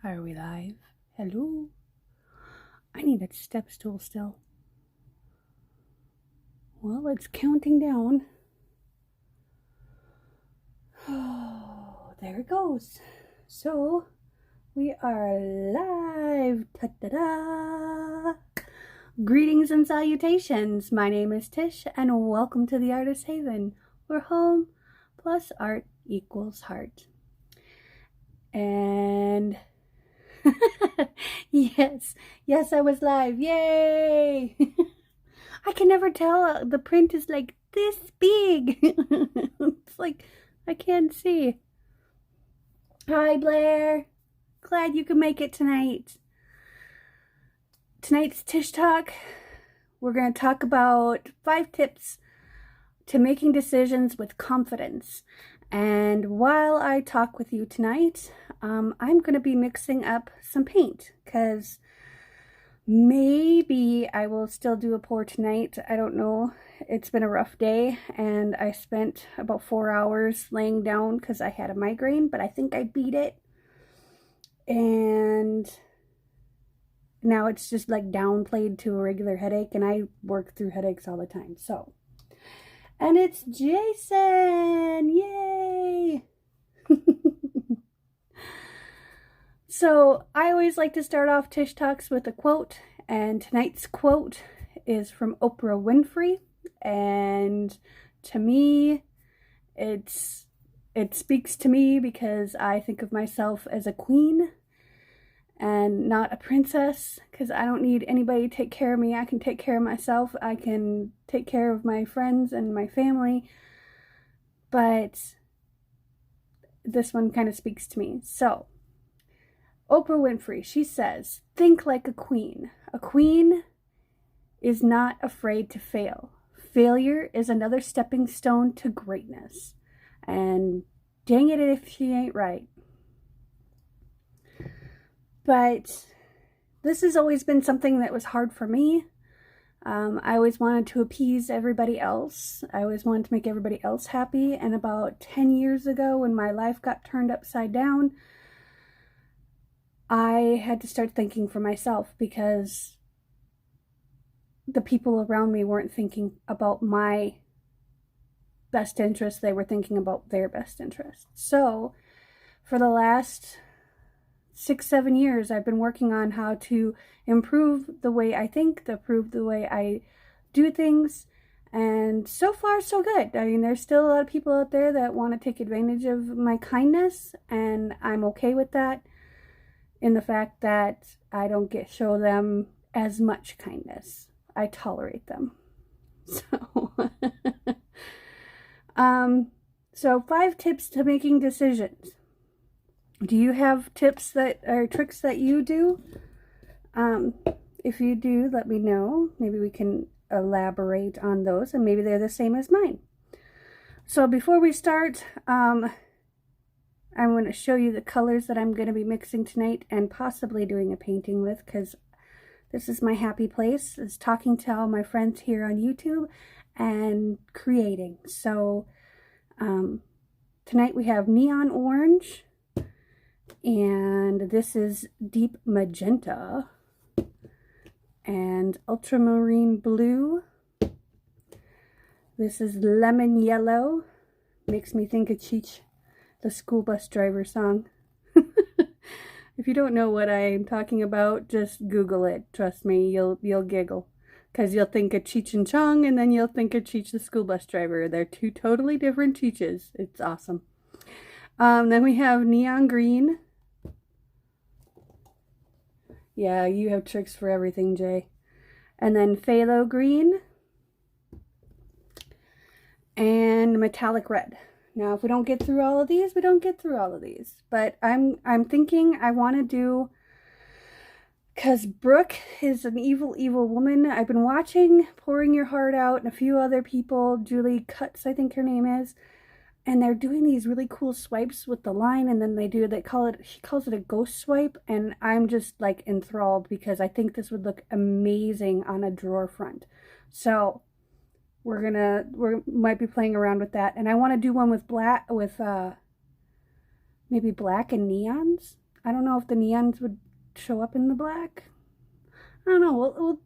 Are we live? Hello? I need a step stool still. Well, it's counting down. Oh, there it goes. So, we are live. Ta-da-da! Greetings and salutations. My name is Tish, and welcome to the Artist Haven, where home plus art equals heart. And yes, I was live. Yay! I can never tell. The print is like this big. It's like I can't see. Hi, Blair. Glad you could make it tonight. Tonight's Tish Talk. We're going to talk about 5 tips to making decisions with confidence. And while I talk with you tonight, I'm going to be mixing up some paint because maybe I will still do a pour tonight. I don't know. It's been a rough day and I spent about 4 hours laying down because I had a migraine, but I think I beat it. And now it's just like downplayed to a regular headache, and I work through headaches all the time. So, and it's Jason! Yay! So, I always like to start off Tish Talks with a quote, and tonight's quote is from Oprah Winfrey, and to me, it speaks to me because I think of myself as a queen and not a princess, because I don't need anybody to take care of me. I can take care of myself. I can take care of my friends and my family, but this one kind of speaks to me. So, Oprah Winfrey, she says, think like a queen. A queen is not afraid to fail. Failure is another stepping stone to greatness. And dang it if she ain't right. But this has always been something that was hard for me. I always wanted to appease everybody else. I always wanted to make everybody else happy. And about 10 years ago, when my life got turned upside down, I had to start thinking for myself because the people around me weren't thinking about my best interest. They were thinking about their best interest. So for the last 6-7 years, I've been working on how to improve the way I think, to improve the way I do things. And so far, so good. I mean, there's still a lot of people out there that want to take advantage of my kindness, and I'm okay with that, in the fact that I don't show them as much kindness. I tolerate them. So 5 tips to making decisions. Do you have tips that or tricks that you do? If you do, let me know. Maybe we can elaborate on those, and maybe they're the same as mine. So before we start, I'm going to show you the colors that I'm going to be mixing tonight and possibly doing a painting with, because this is my happy place, is talking to all my friends here on YouTube and creating. So tonight we have neon orange, and this is deep magenta, and ultramarine blue. This is lemon yellow. Makes me think of Cheech, the school bus driver song. If you don't know what I'm talking about, just Google it. Trust me, you'll giggle, because you'll think of Cheech and Chong, and then you'll think of Cheech the school bus driver. They're 2 totally different Cheeches. It's awesome. Then we have neon green. Yeah, you have tricks for everything, Jay. And then phthalo green and metallic red. Now, if we don't get through all of these, we don't get through all of these. But I'm thinking I want to do, because Brooke is an evil, evil woman. I've been watching Pouring Your Heart Out and a few other people, Julie Cutts, I think her name is. And they're doing these really cool swipes with the line, and then she calls it a ghost swipe, and I'm just like enthralled because I think this would look amazing on a drawer front. So we might be playing around with that, and I want to do one with maybe black and neons. I don't know if the neons would show up in the black. I don't know.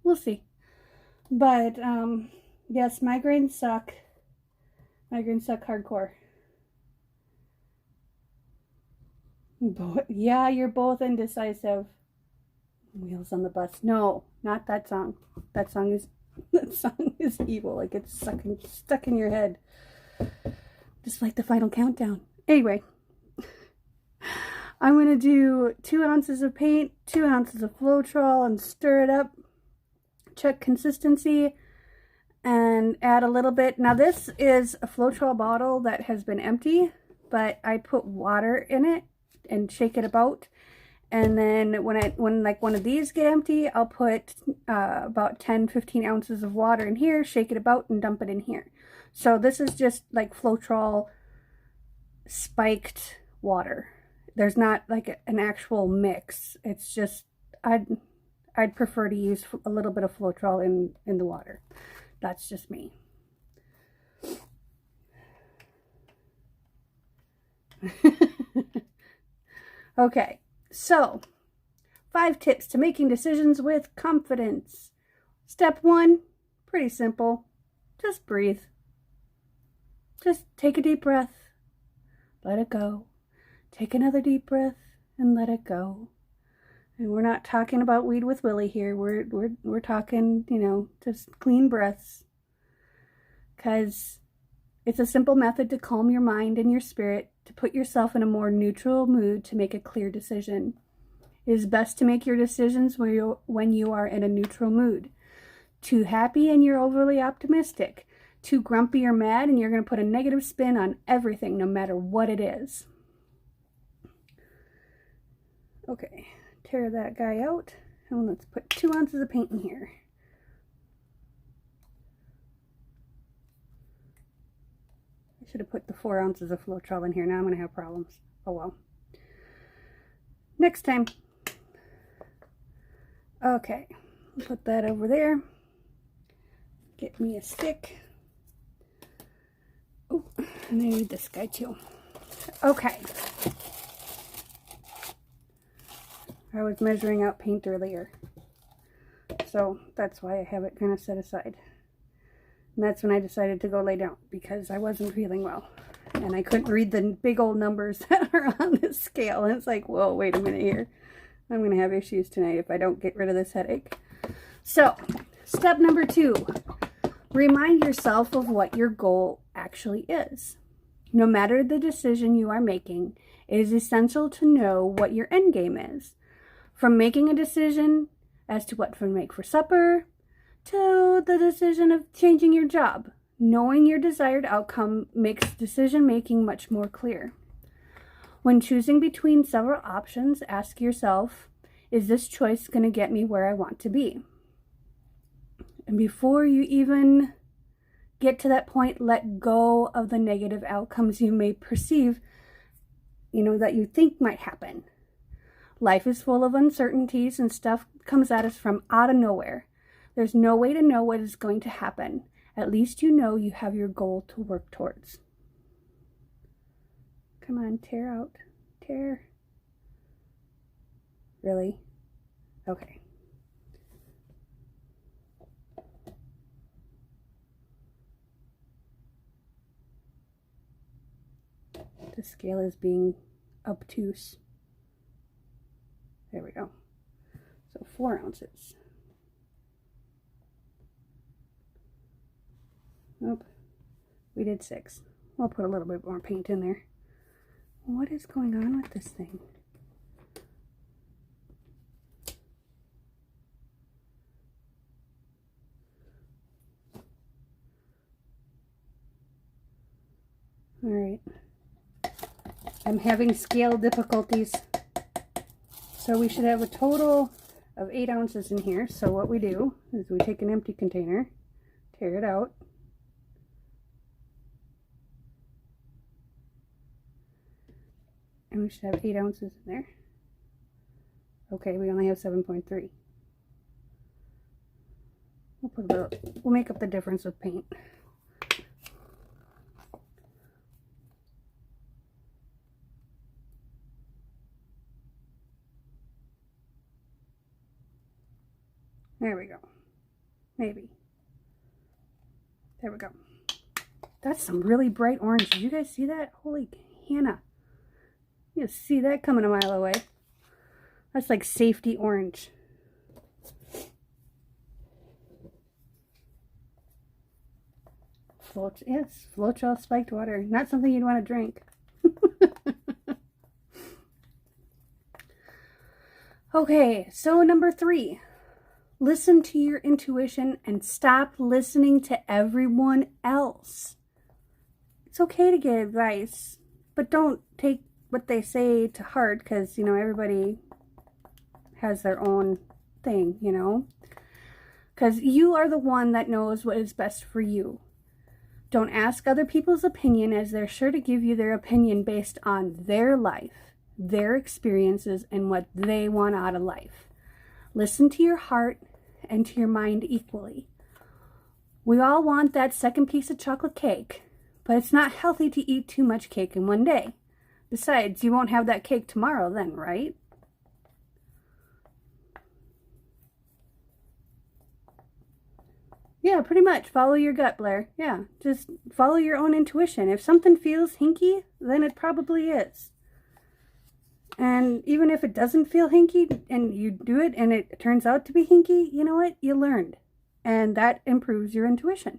We'll see. But yes, migraines suck. Migraines suck hardcore. Yeah, you're both indecisive. Wheels on the Bus. No, not that song. That song is evil. Like it's stuck in your head. Just like the final countdown. Anyway, I'm going to do 2 ounces of paint, 2 ounces of Floetrol, and stir it up. Check consistency and add a little bit. Now this is a Floetrol bottle that has been empty, but I put water in it and shake it about. And then when like one of these get empty, I'll put about 10-15 ounces of water in here, shake it about, and dump it in here. So this is just like Floetrol spiked water. There's not like an actual mix. It's just I'd prefer to use a little bit of Floetrol in the water. That's just me. Okay, so 5 tips to making decisions with confidence. Step 1, pretty simple. Just breathe. Just take a deep breath. Let it go. Take another deep breath and let it go. And we're not talking about Weed with Willie here. We're talking, you know, just clean breaths. Because it's a simple method to calm your mind and your spirit, to put yourself in a more neutral mood to make a clear decision. It is best to make your decisions when you are in a neutral mood. Too happy and you're overly optimistic. Too grumpy or mad and you're going to put a negative spin on everything, no matter what it is. Okay, tear that guy out. And let's put 2 ounces of paint in here. I should have put the 4 ounces of Floetrol in here. Now I'm going to have problems. Oh well. Next time. Okay, put that over there. Get me a stick. Oh, and I need this guy too. Okay. I was measuring out paint earlier, so that's why I have it kind of set aside. And that's when I decided to go lay down, because I wasn't feeling well. And I couldn't read the big old numbers that are on this scale. And it's like, whoa, wait a minute here. I'm going to have issues tonight if I don't get rid of this headache. So, step number 2. Remind yourself of what your goal actually is. No matter the decision you are making, it is essential to know what your end game is. From making a decision as to what to make for supper, to the decision of changing your job. Knowing your desired outcome makes decision making much more clear. When choosing between several options, ask yourself, is this choice going to get me where I want to be? And before you even get to that point, let go of the negative outcomes you may perceive, that you think might happen. Life is full of uncertainties and stuff comes at us from out of nowhere. There's no way to know what is going to happen. At least you know you have your goal to work towards. Come on, tear out. Tear. Really? Okay. The scale is being obtuse. There we go. So 4 ounces. Nope. We did 6. We'll put a little bit more paint in there. What is going on with this thing? All right. I'm having scale difficulties. So we should have a total of 8 ounces in here. So what we do is we take an empty container, tear it out, and we should have 8 ounces in there. Okay, we only have 7.3. We'll make up the difference with paint. There we go. Maybe. There we go. That's some really bright orange. Did you guys see that? Holy Hannah. You see that coming a mile away. That's like safety orange. Yes, Floetrol spiked water. Not something you'd want to drink. Okay, so number 3. Listen to your intuition and stop listening to everyone else. It's okay to get advice, but don't take what they say to heart, because, you know, everybody has their own thing, you know? Because you are the one that knows what is best for you. Don't ask other people's opinion, as they're sure to give you their opinion based on their life, their experiences, and what they want out of life. Listen to your heart and to your mind equally. We all want that second piece of chocolate cake, but it's not healthy to eat too much cake in one day. Besides, you won't have that cake tomorrow then, right? Yeah, pretty much. Follow your gut, Blair. Yeah, just follow your own intuition. If something feels hinky, then it probably is. And even if it doesn't feel hinky and you do it and it turns out to be hinky, you know what? You learned. And that improves your intuition.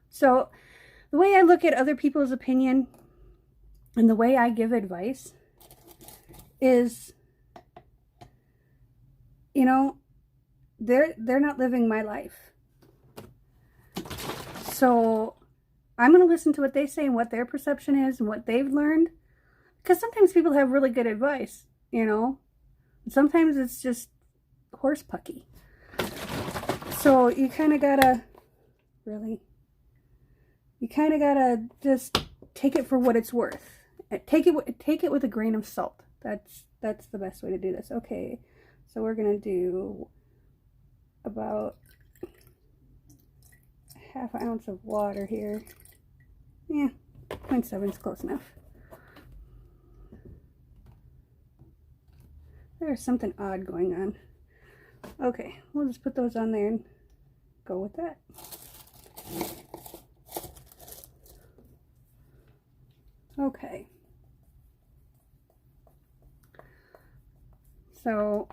So the way I look at other people's opinion and the way I give advice is, you know, they're not living my life. So I'm going to listen to what they say and what their perception is and what they've learned. Because sometimes people have really good advice, you know. Sometimes it's just horsepucky. So you kind of gotta, you kind of gotta just take it for what it's worth. Take it with a grain of salt. That's the best way to do this. Okay, so we're gonna do about half an ounce of water here. Yeah, 0.7 is close enough. There's something odd going on. Okay, we'll just put those on there and go with that. Okay. So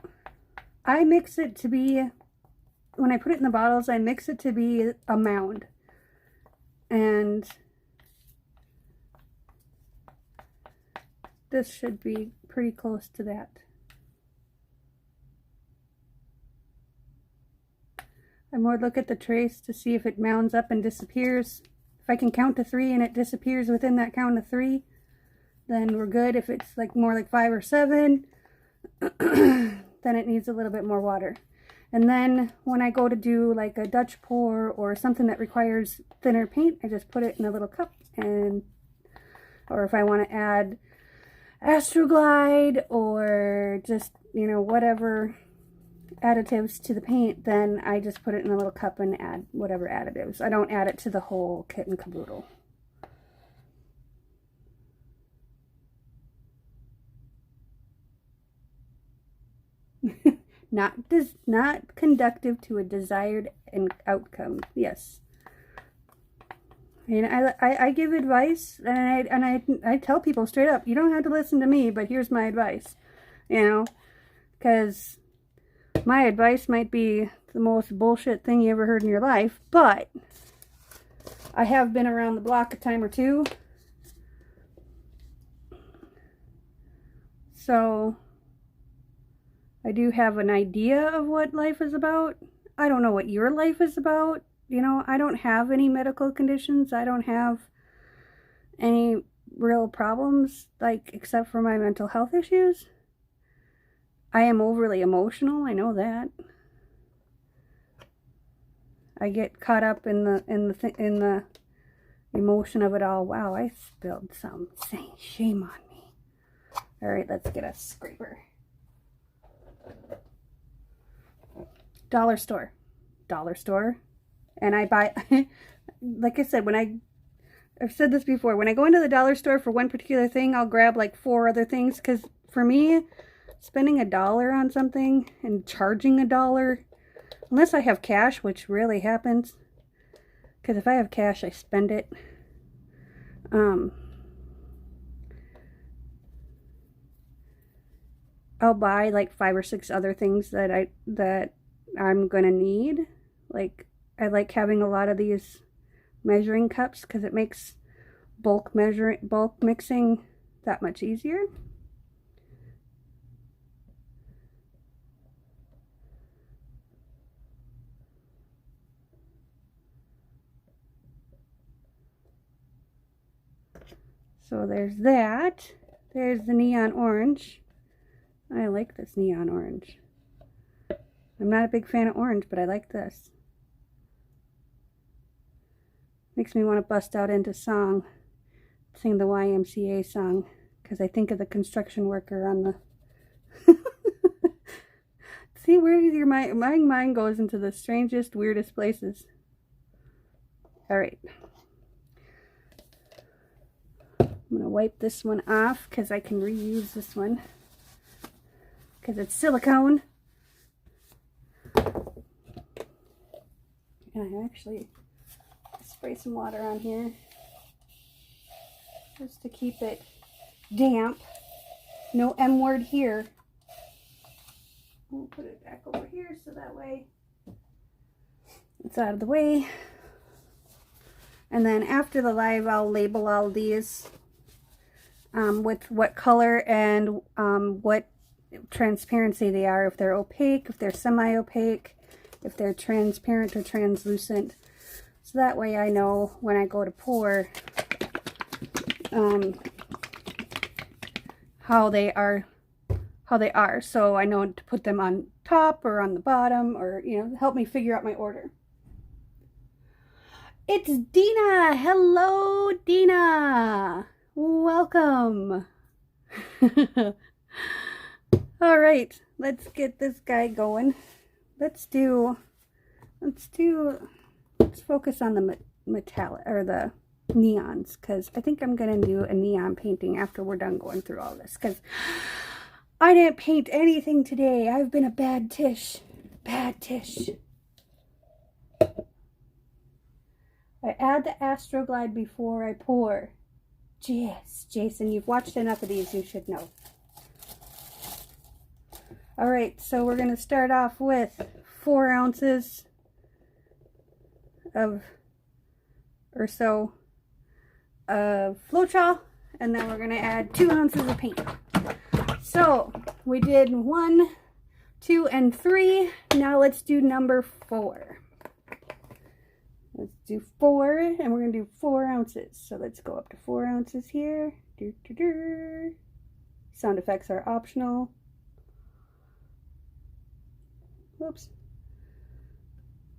I mix it to be, when I put it in the bottles, I mix it to be a mound. And this should be pretty close to that. I more look at the trace to see if it mounds up and disappears. If I can count to 3 and it disappears within that count of 3, then we're good. If it's like more like 5 or 7, then it needs a little bit more water. And then when I go to do like a Dutch pour or something that requires thinner paint, I just put it in a little cup. And or if I want to add Astroglide or just, you know, whatever additives to the paint, then I just put it in a little cup and add whatever additives. I don't add it to the whole kit and caboodle. Not conductive to a desired outcome. Yes. And I give advice, and I tell people straight up, you don't have to listen to me, but here's my advice. You know, because my advice might be the most bullshit thing you ever heard in your life, but I have been around the block a time or two. So I do have an idea of what life is about. I don't know what your life is about. You know, I don't have any medical conditions. I don't have any real problems, like, except for my mental health issues. I am overly emotional, I know that. I get caught up in the emotion of it all. Wow, I spilled some. Shame on me. All right, let's get a scraper. Dollar store. And I buy, like I said, I've said this before, when I go into the dollar store for one particular thing, I'll grab like 4 other things, because for me, spending $1 on something and charging $1 Unless I have cash, which rarely happens. Because if I have cash, I spend it. I'll buy like 5 or 6 other things that I'm gonna need. Like, I like having a lot of these measuring cups because it makes bulk mixing that much easier. So there's that. There's the neon orange. I like this neon orange. I'm not a big fan of orange, but I like this. Makes me want to bust out into song. Sing the YMCA song. Because I think of the construction worker on the... See, where does your mind... My mind goes into the strangest, weirdest places. Alright. I'm going to wipe this one off because I can reuse this one. Because it's silicone. And I actually spray some water on here just to keep it damp. No M word here. We'll put it back over here so that way it's out of the way. And then after the live, I'll label all these with what color and what transparency they are, if they're opaque, if they're semi-opaque, if they're transparent or translucent, so that way I know when I go to pour how they are, so I know to put them on top or on the bottom, or, you know, help me figure out my order. It's Dina. Hello, Dina. Welcome. All right, let's get this guy going. Let's focus on the metallic, or the neons, because I think I'm gonna do a neon painting after we're done going through all this, because I didn't paint anything today. I've been a bad Tish. Bad Tish. I add the Astroglide before I pour. Yes, Jason, you've watched enough of these, you should know. All right, so we're going to start off with 4 ounces of Floetrol, and then we're going to add 2 ounces of paint. So we did 1, 2, and 3. Now let's do number 4. Let's do 4, and we're going to do 4 ounces. So let's go up to 4 ounces here. Sound effects are optional. Whoops.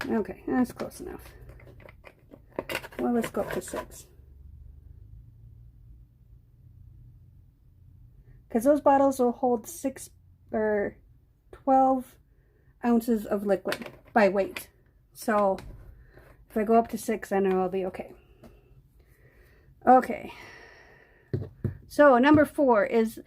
Okay, that's close enough. Well, let's go up to 6. Because those bottles will hold 6 or 12 ounces of liquid by weight. So if I go up to 6, I know I'll be okay. Okay. So number 4 is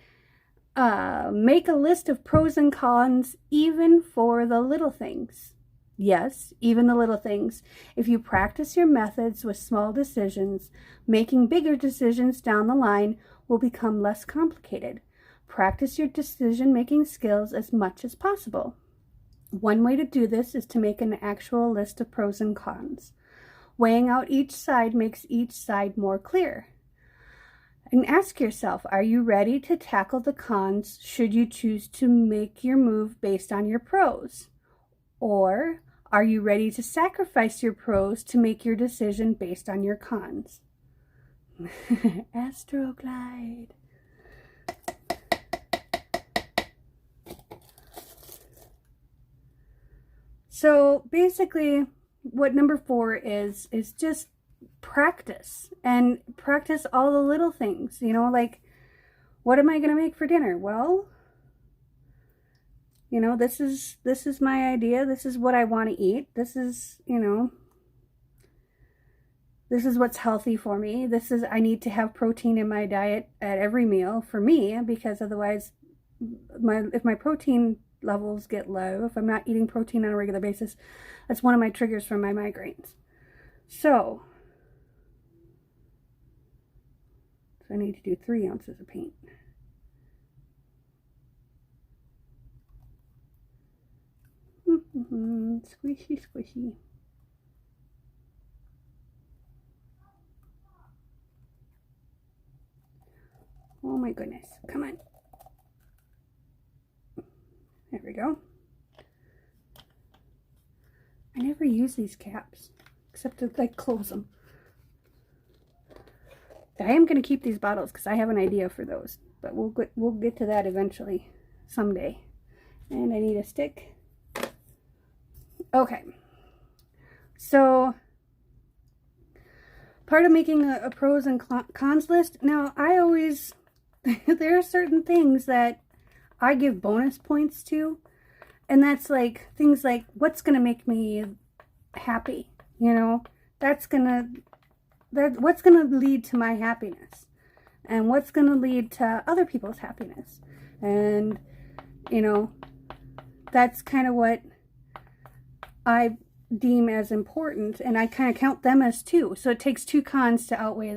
make a list of pros and cons, even for the little things. Yes, even the little things. If you practice your methods with small decisions, making bigger decisions down the line will become less complicated. Practice your decision-making skills as much as possible. One way to do this is to make an actual list of pros and cons. Weighing out each side makes each side more clear. And ask yourself, are you ready to tackle the cons should you choose to make your move based on your pros? Or are you ready to sacrifice your pros to make your decision based on your cons? Astroglide. So basically what number 4 is just practice, and practice all the little things, you know, like, what am I going to make for dinner? Well, you know, this is my idea. This is what I want to eat. This is, you know, this is what's healthy for me. I need to have protein in my diet at every meal for me, because otherwise if my protein levels get low, if I'm not eating protein on a regular basis, that's one of my triggers for my migraines. So I need to do 3 ounces of paint. Squishy, squishy. Oh my goodness, come on. There we go. I never use these caps, except to like close them. I am going to keep these bottles because I have an idea for those, but we'll get to that eventually, someday. And I need a stick. Okay, so part of making a pros and cons list. Now, I always, there are certain things that I give bonus points to, and that's like things like what's going to make me happy, you know, what's going to lead to my happiness, and what's going to lead to other people's happiness. And, you know, that's kind of what I deem as important, and I kind of count them as 2. So it takes 2 cons to outweigh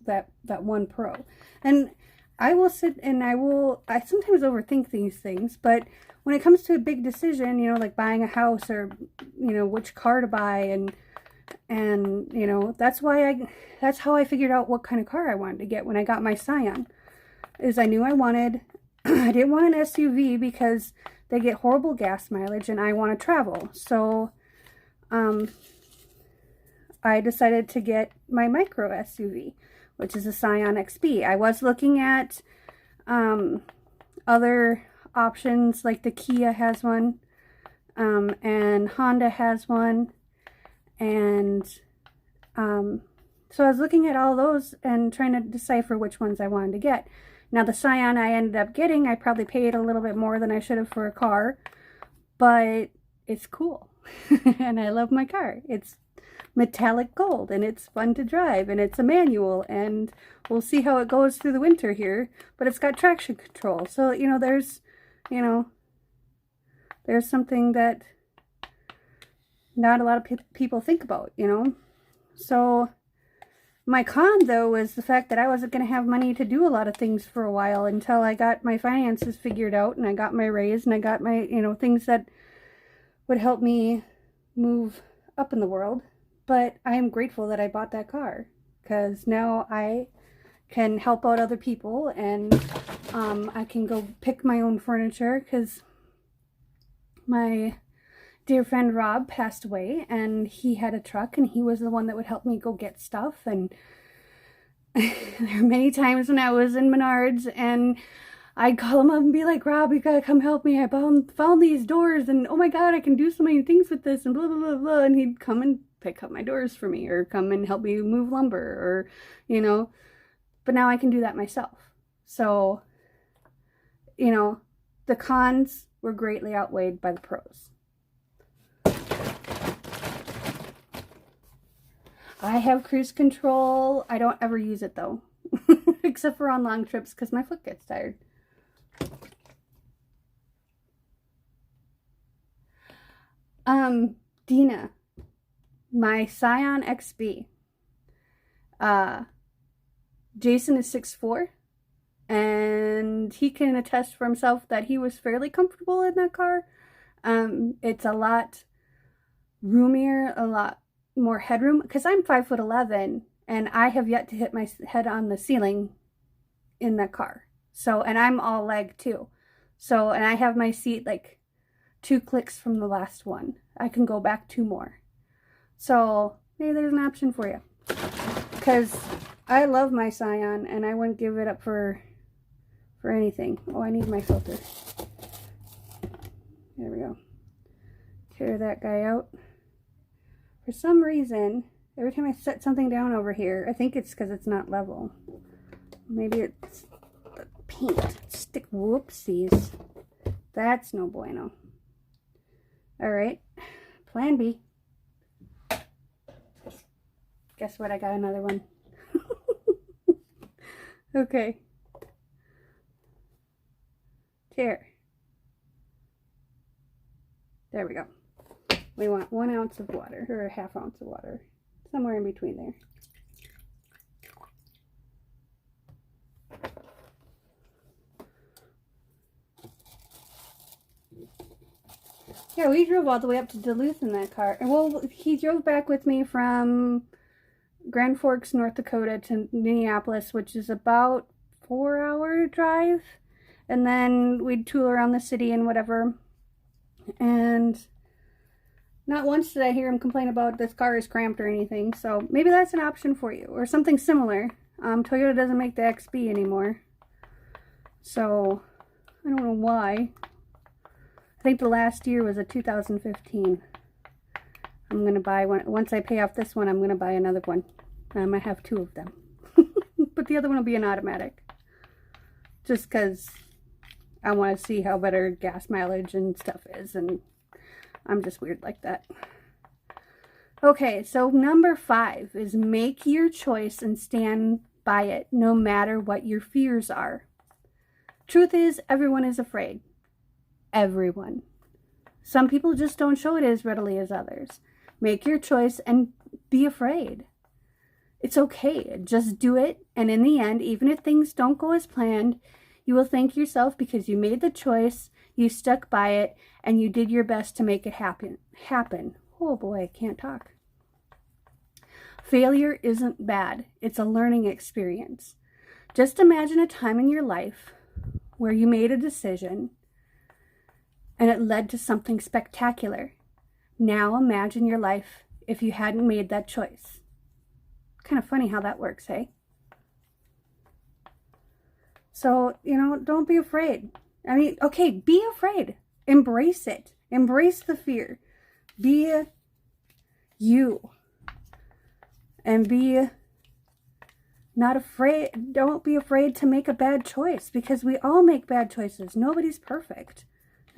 that one pro. And I will sit and I sometimes overthink these things, but when it comes to a big decision, you know, like buying a house or, you know, which car to buy, and you know, that's how I figured out what kind of car I wanted to get when I got my Scion, is I knew I didn't want an SUV because they get horrible gas mileage and I want to travel. So I decided to get my micro SUV, which is a Scion XB. I was looking at other options, like the Kia has one, and Honda has one, and so I was looking at all those and trying to decipher which ones I wanted to get. Now the Scion I ended up getting, I probably paid a little bit more than I should have for a car, but it's cool. And I love my car. It's metallic gold and it's fun to drive, and it's a manual, and we'll see how it goes through the winter here, but it's got traction control. So, you know, there's something that not a lot of people think about, you know. So my con, though, is the fact that I wasn't going to have money to do a lot of things for a while until I got my finances figured out, and I got my raise, and I got my, you know, things that would help me move up in the world. But I am grateful that I bought that car, because now I can help out other people, and I can go pick my own furniture, because my dear friend Rob passed away, and he had a truck, and he was the one that would help me go get stuff. And there were many times when I was in Menards and I'd call him up and be like, Rob, you gotta come help me. I found these doors, and oh my god, I can do so many things with this, and blah, blah, blah, blah. And he'd come and pick up my doors for me, or come and help me move lumber, or, you know. But now I can do that myself. So, you know, the cons were greatly outweighed by the pros. I have cruise control. I don't ever use it, though, except for on long trips, because my foot gets tired. Dina, my Scion XB. Jason is 6'4", and he can attest for himself that he was fairly comfortable in that car. It's a lot roomier, a lot more headroom, because I'm 5'11", and I have yet to hit my head on the ceiling in that car. So, and I'm all leg too. So, and I have my seat like 2 clicks from the last one. I can go back 2 more. So maybe there's an option for you, because I love my Scion and I wouldn't give it up for anything. Oh, I need my filter. There we go. Tear that guy out. For some reason, every time I set something down over here, I think it's because it's not level. Maybe it's the paint. Stick. Whoopsies. That's no bueno. Alright. Plan B. Guess what? I got another one. Okay. Tear. There we go. We want 1 ounce of water, or a ½ ounce of water, somewhere in between there. Yeah, we drove all the way up to Duluth in that car. And well, he drove back with me from Grand Forks, North Dakota to Minneapolis, which is about 4-hour drive. And then we'd tool around the city and whatever. And not once did I hear him complain about this car is cramped or anything. So maybe that's an option for you, or something similar. Toyota doesn't make the XB anymore. So I don't know why. I think the last year was a 2015. I'm going to buy one. Once I pay off this one, I'm going to buy another one. I might have 2 of them. But the other one will be an automatic. Just because I want to see how better gas mileage and stuff is. And I'm just weird like that. Okay, so number 5 is make your choice and stand by it, no matter what your fears are. Truth is, everyone is afraid. Everyone. Some people just don't show it as readily as others. Make your choice and be afraid. It's okay. Just do it. And in the end, even if things don't go as planned, you will thank yourself because you made the choice, you stuck by it, and you did your best to make it happen. Oh boy, I can't talk. Failure isn't bad. It's a learning experience. Just imagine a time in your life where you made a decision and it led to something spectacular. Now imagine your life if you hadn't made that choice. Kind of funny how that works, hey? So, don't be afraid. I mean, okay, be afraid. Embrace it. Embrace the fear. Be you. And be not afraid. Don't be afraid to make a bad choice, because we all make bad choices. Nobody's perfect.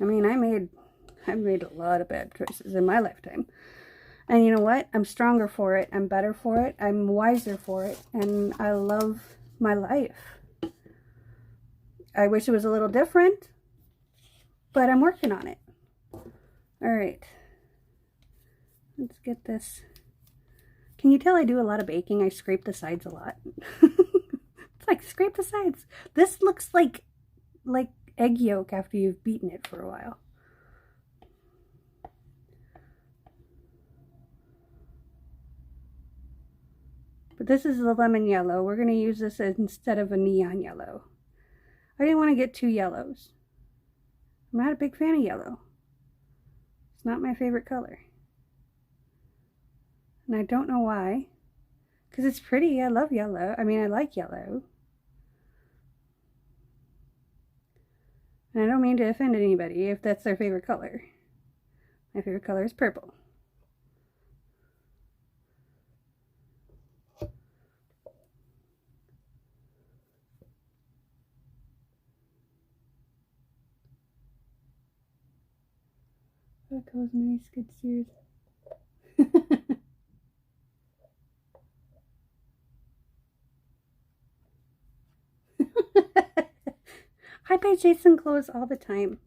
I mean, I've made a lot of bad choices in my lifetime. And you know what? I'm stronger for it. I'm better for it. I'm wiser for it. And I love my life. I wish it was a little different, but I'm working on it. All right. Let's get this. Can you tell I do a lot of baking? I scrape the sides a lot. It's like, scrape the sides. This looks like egg yolk after you've beaten it for a while. But this is the lemon yellow. We're going to use this instead of a neon yellow. I didn't want to get 2 yellows. I'm not a big fan of yellow. It's not my favorite color. And I don't know why. Because it's pretty. I love yellow. I mean, I like yellow. And I don't mean to offend anybody if that's their favorite color. My favorite color is purple. That goes many skid steers. I buy Jason clothes all the time.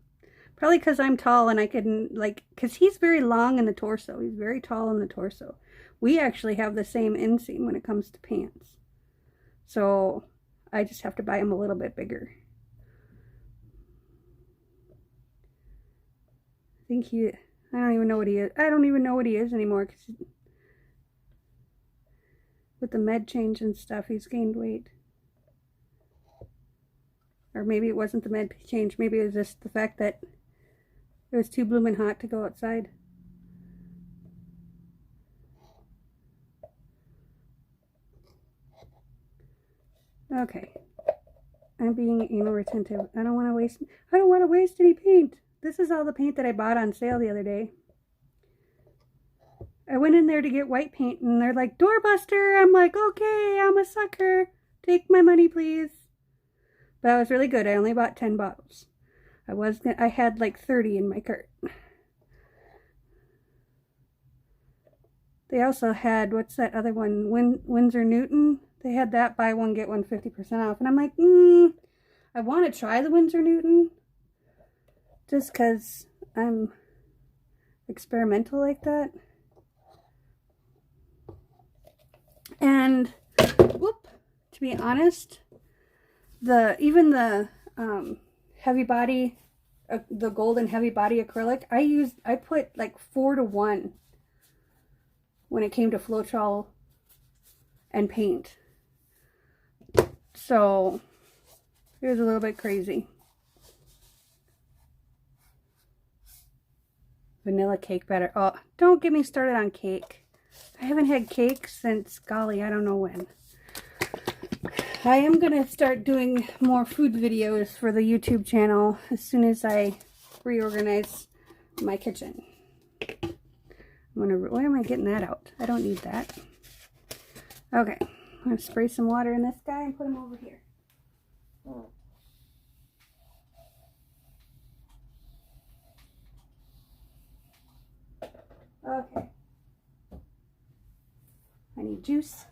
Probably because I'm tall and I can, because he's very long in the torso. He's very tall in the torso. We actually have the same inseam when it comes to pants. So I just have to buy him a little bit bigger. I don't even know what he is. I don't even know what he is anymore, because with the med change and stuff, he's gained weight. Or maybe it wasn't the med change. Maybe it was just the fact that it was too blooming hot to go outside. Okay. I'm being anal retentive. I don't want to waste any paint. This is all the paint that I bought on sale the other day. I went in there to get white paint and they're like, doorbuster. I'm like, okay, I'm a sucker. Take my money, please. But I was really good. I only bought 10 bottles. I had like 30 in my cart. They also had, what's that other one? Winsor Newton. They had that buy one, get one 50% off. And I'm like, I want to try the Winsor Newton. Just because I'm experimental like that. And whoop, to be honest, even the heavy body, the golden heavy body acrylic, I put like 4-to-1 when it came to Floetrol and paint. So it was a little bit crazy. Vanilla cake better. Oh, don't get me started on cake. I haven't had cake since, golly, I don't know when. I am going to start doing more food videos for the YouTube channel as soon as I reorganize my kitchen. Why am I getting that out? I don't need that. Okay, I'm going to spray some water in this guy and put him over here. Okay. I need juice.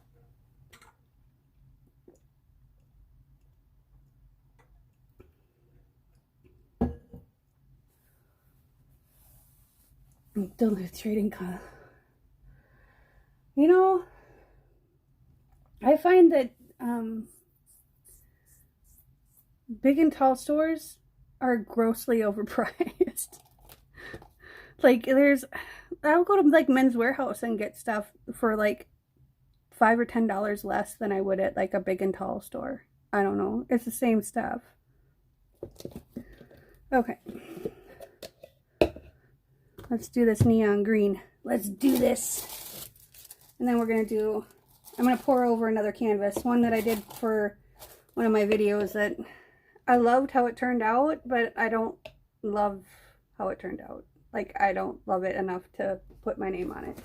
Duluth Trading Company. You know, I find that big and tall stores are grossly overpriced. Like, I'll go to like Men's Warehouse and get stuff for like $5 or $10 less than I would at like a big and tall store. I don't know. It's the same stuff. Okay. Let's do this neon green. Let's do this. And then I'm going to pour over another canvas. One that I did for one of my videos that I loved how it turned out, but I don't love how it turned out. Like, I don't love it enough to put my name on it.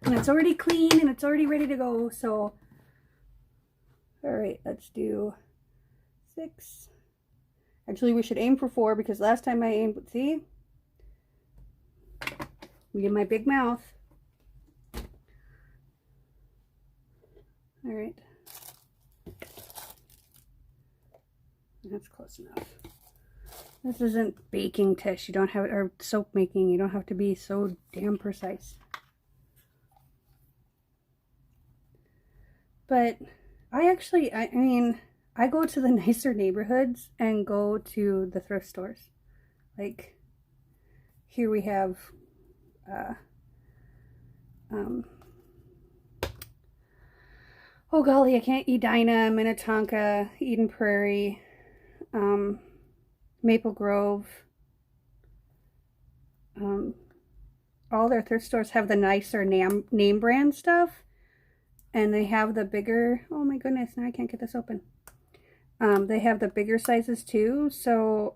And it's already clean and it's already ready to go, so. Alright, let's do 6. Actually, we should aim for 4 because last time I aimed, see? Look at my big mouth. Alright. That's close enough. This isn't baking, Tish. You don't have, or soap making. You don't have to be so damn precise. But I mean, I go to the nicer neighborhoods and go to the thrift stores. Like, here we have, oh golly, I can't, Edina, Minnetonka, Eden Prairie, Maple Grove. All their thrift stores have the nicer name brand stuff. And they have the bigger, oh my goodness, now I can't get this open. They have the bigger sizes too. So,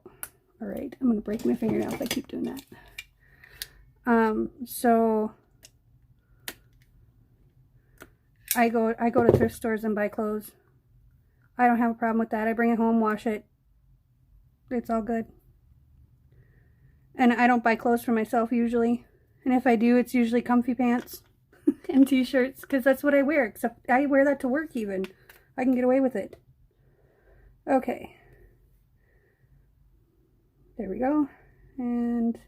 all right, I'm going to break my fingernail if I keep doing that. So I go to thrift stores and buy clothes. I don't have a problem with that. I bring it home, wash it. It's all good. And I don't buy clothes for myself usually. And if I do, it's usually comfy pants and t-shirts, because that's what I wear. Except I wear that to work even. I can get away with it. Okay. There we go. And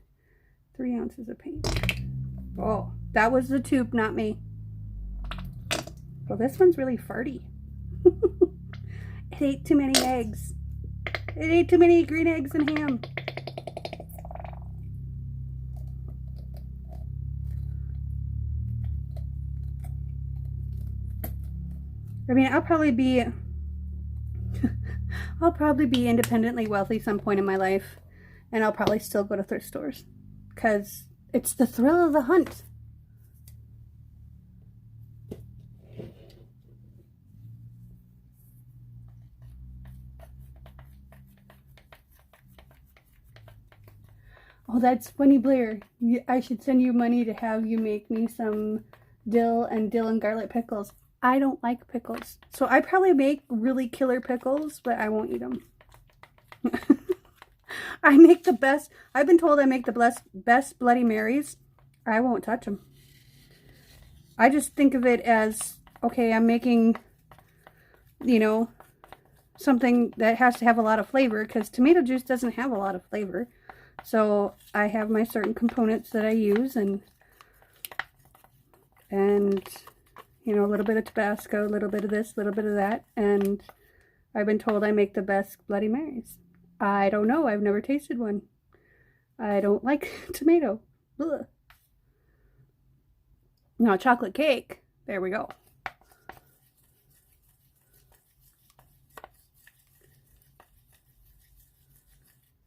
3 ounces of paint. Oh, that was the tube, not me. Well, this one's really farty. It ate too many eggs. It ate too many green eggs and ham. I mean, I'll probably be independently wealthy some point in my life, and I'll probably still go to thrift stores because it's the thrill of the hunt. Oh, that's funny, Blair. I should send you money to have you make me some dill and garlic pickles. I don't like pickles. So I probably make really killer pickles, but I won't eat them. I make the best. I've been told I make the best Bloody Marys. I won't touch them. I just think of it as, okay, I'm making, you know, something that has to have a lot of flavor, because tomato juice doesn't have a lot of flavor. So I have my certain components that I use, and you know, a little bit of Tabasco, a little bit of this, a little bit of that, and I've been told I make the best Bloody Marys. I don't know. I've never tasted one. I don't like tomato. Ugh. Now, chocolate cake. There we go.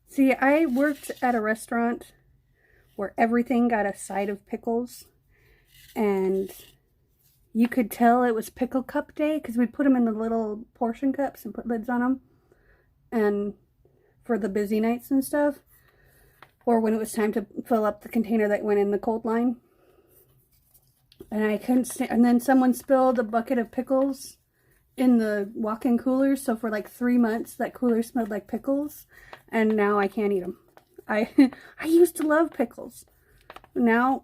See, I worked at a restaurant where everything got a side of pickles, and you could tell it was pickle cup day because we'd put them in the little portion cups and put lids on them, and for the busy nights and stuff, or when it was time to fill up the container that went in the cold line. And I couldn't stand, and then someone spilled a bucket of pickles in the walk-in cooler, so for like 3 months that cooler smelled like pickles, and now I can't eat them. I used to love pickles. Now,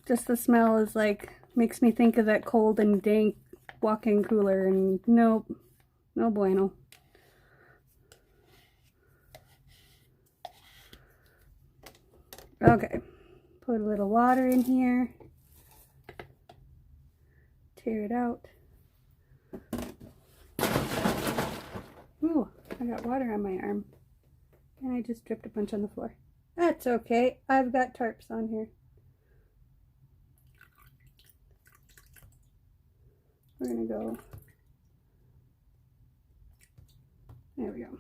just the smell is like, makes me think of that cold and dank walk-in cooler, and nope, no bueno. Okay, put a little water in here. Tear it out. Ooh, I got water on my arm. And I just dripped a bunch on the floor. That's okay. I've got tarps on here. We're gonna go. There we go.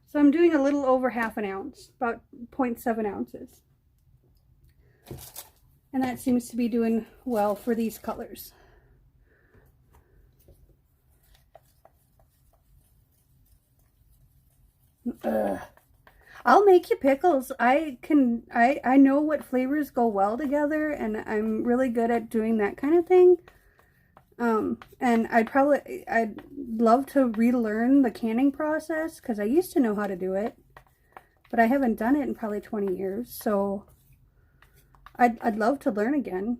So I'm doing a little over half an ounce, about 0.7 ounces. And that seems to be doing well for these colors. I'll make you pickles. I know what flavors go well together, and I'm really good at doing that kind of thing. And I'd love to relearn the canning process, because I used to know how to do it, but I haven't done it in probably 20 years, so I'd love to learn again.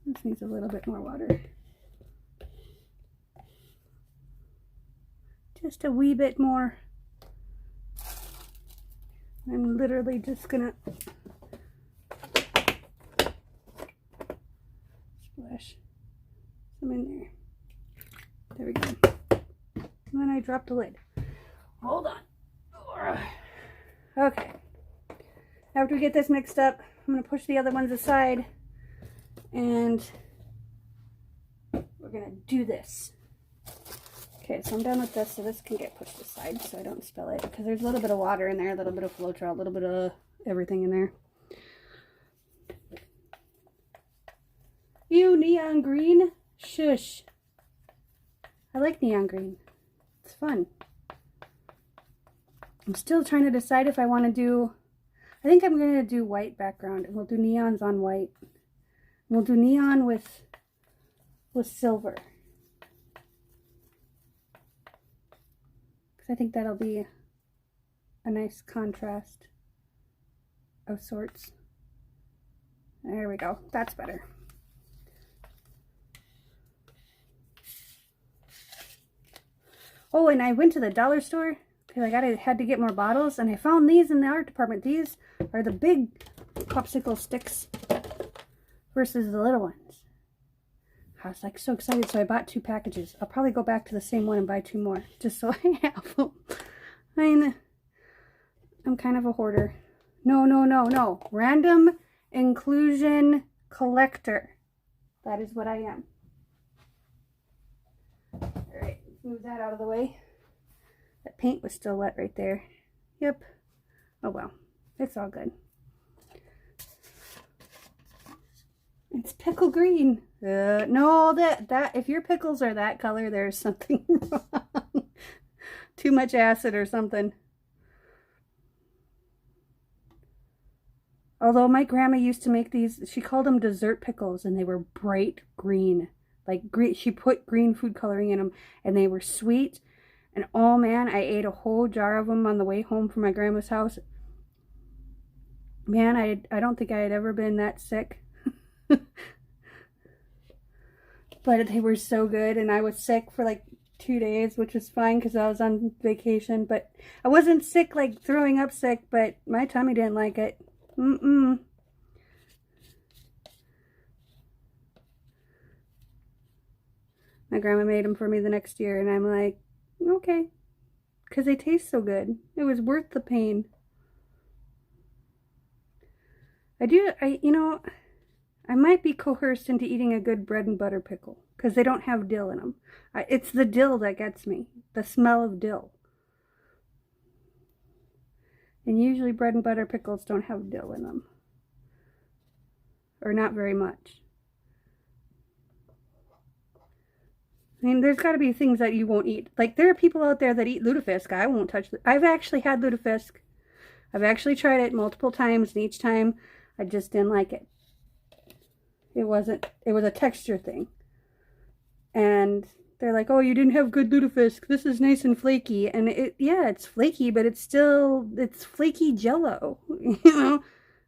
This needs a little bit more water. Just a wee bit more. I'm literally just gonna splash some in there. There we go. And then I dropped the lid. Hold on. Okay. After we get this mixed up, I'm going to push the other ones aside, and we're going to do this. Okay, so I'm done with this, so this can get pushed aside so I don't spill it, because there's a little bit of water in there, a little bit of Floetrol, a little bit of everything in there. Ew, neon green? Shush. I like neon green. It's fun. I'm still trying to decide if I want to do, I think I'm going to do white background, and we'll do neons on white. We'll do neon with silver. Because I think that'll be a nice contrast of sorts. There we go. That's better. Oh, and I went to the dollar store because I had to get more bottles, and I found these in the art department. These are the big popsicle sticks versus the little ones. I was like so excited, so I bought 2 packages. I'll probably go back to the same one and buy 2 more just so I have them. I mean, I'm kind of a hoarder. No. Random inclusion collector. That is what I am. Alright, move that out of the way. That paint was still wet right there. Yep. Oh well. It's all good. It's pickle green. No, that if your pickles are that color, there's something wrong. Too much acid or something. Although my grandma used to make these, she called them dessert pickles, and they were bright green. Like green, she put green food coloring in them, and they were sweet. And oh man, I ate a whole jar of them on the way home from my grandma's house. Man, I don't think I had ever been that sick. but they were so good, and I was sick for like 2 days, which was fine because I was on vacation, but I wasn't sick, like throwing up sick, but my tummy didn't like it. My grandma made them for me the next year, and I'm like, okay, because they taste so good. It was worth the pain. You know, I might be coerced into eating a good bread and butter pickle because they don't have dill in them. It's the dill that gets me, the smell of dill. And usually bread and butter pickles don't have dill in them, or not very much. I mean, there's got to be things that you won't eat. Like, there are people out there that eat lutefisk. I won't touch it. I've actually had lutefisk. I've actually tried it multiple times, and each time I just didn't like it. It was a texture thing. And they're like, oh, you didn't have good lutefisk. This is nice and flaky. And yeah, it's flaky, but it's flaky jello. You know?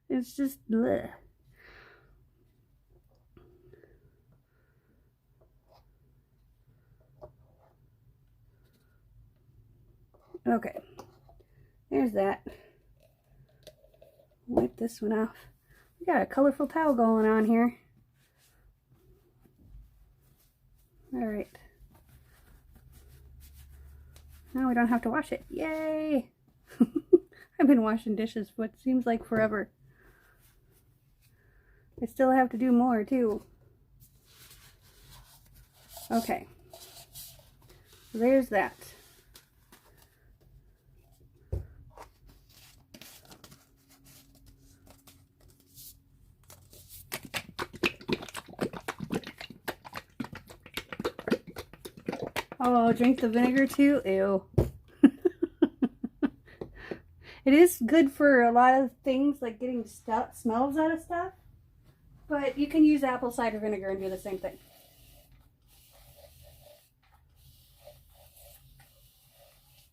It's just bleh. Okay. There's that. Wipe this one off. We got a colorful towel going on here. Alright. Now we don't have to wash it. Yay! I've been washing dishes for what seems like forever. I still have to do more too. Okay. So there's that. Oh, drink the vinegar too? Ew. It is good for a lot of things, like getting smells out of stuff. But you can use apple cider vinegar and do the same thing.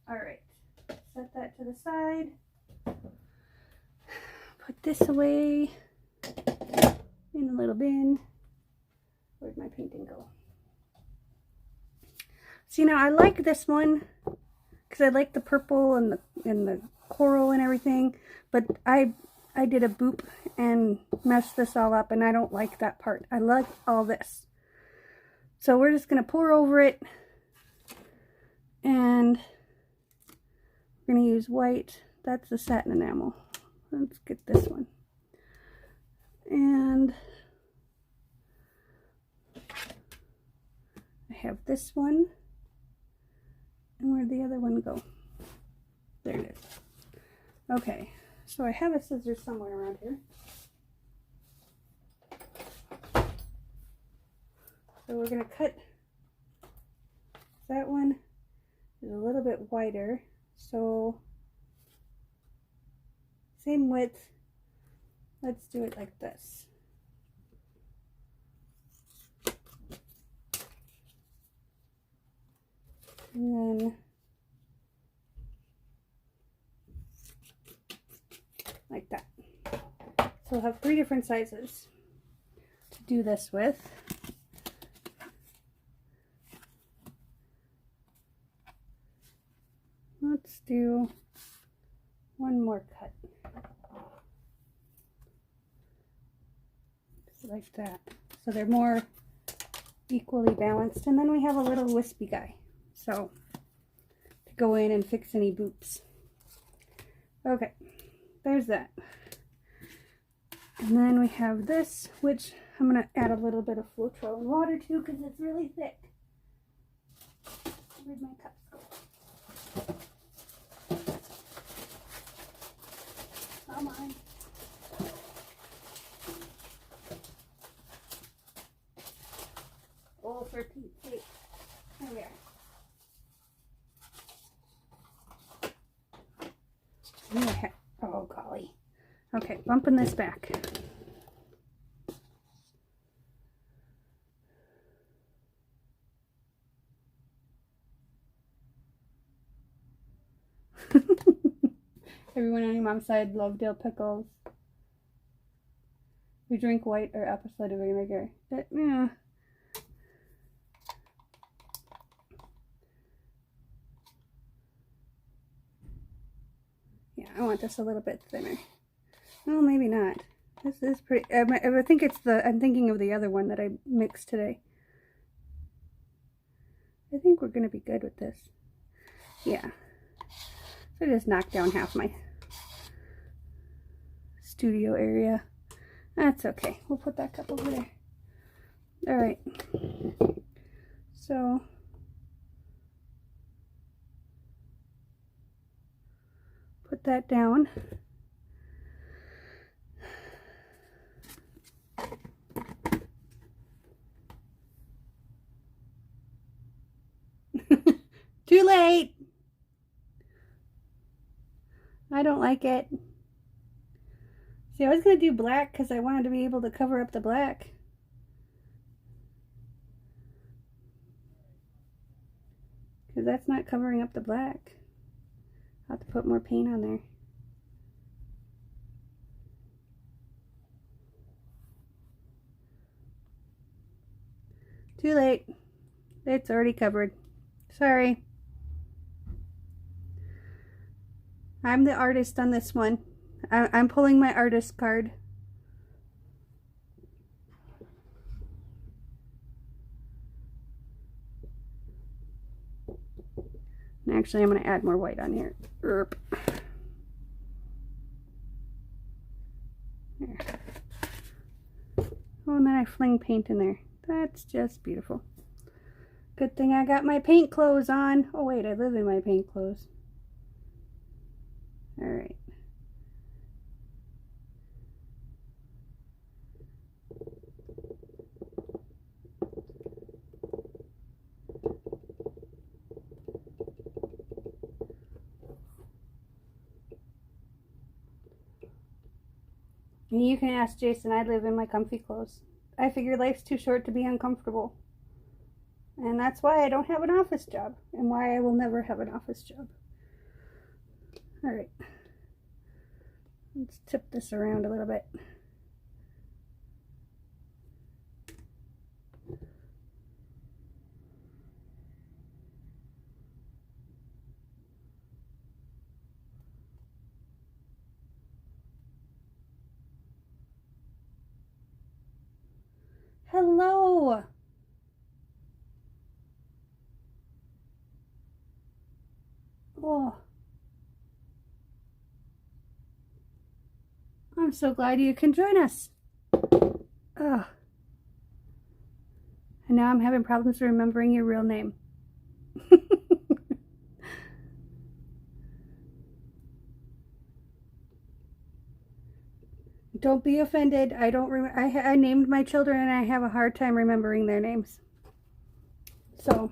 Alright. Set that to the side. Put this away in a little bin. Where'd my painting go? So, you know, I like this one because I like the purple and the coral and everything, but I did a boop and messed this all up, and I don't like that part. I like all this. So we're just going to pour over it, and we're going to use white. That's the satin enamel. Let's get this one. And I have this one. And where'd the other one go? There it is. Okay, so I have a scissors somewhere around here. So we're going to cut. That one is a little bit wider, so same width. Let's do it like this. And then like that. So we'll have 3 different sizes to do this with. Let's do one more cut. Just like that. So they're more equally balanced. And then we have a little wispy guy. So, to go in and fix any boops. Okay, there's that. And then we have this, which I'm going to add a little bit of Floetrol and water to because it's really thick. Where'd my cups go? Come on. Oh, for Pete's sake. There we are. Oh, golly. Okay, bumping this back. Everyone on your mom's side love dill pickles. We drink white or apple cider vinegar. Yeah. I want this a little bit thinner. Well, maybe not. This is pretty, I think it's I'm thinking of the other one that I mixed today. I think we're going to be good with this. Yeah. So I just knocked down half my studio area. That's okay. We'll put that cup over there. All right. So put that down. Too late. I don't like it. See, I was going to do black because I wanted to be able to cover up the black. Because that's not covering up the black. I'll have to put more paint on there. Too late. It's already covered. Sorry. I'm the artist on this one. I'm pulling my artist card. And actually, I'm going to add more white on here. There. Oh, and then I fling paint in there. That's just beautiful. Good thing I got my paint clothes on. Oh wait, I live in my paint clothes. All right. And you can ask Jason, I live in my comfy clothes. I figure life's too short to be uncomfortable. And that's why I don't have an office job. And why I will never have an office job. Alright. Let's tip this around a little bit. Hello! Oh. I'm so glad you can join us. Oh. And now I'm having problems remembering your real name. Don't be offended. I don't remember. I named my children and I have a hard time remembering their names. So.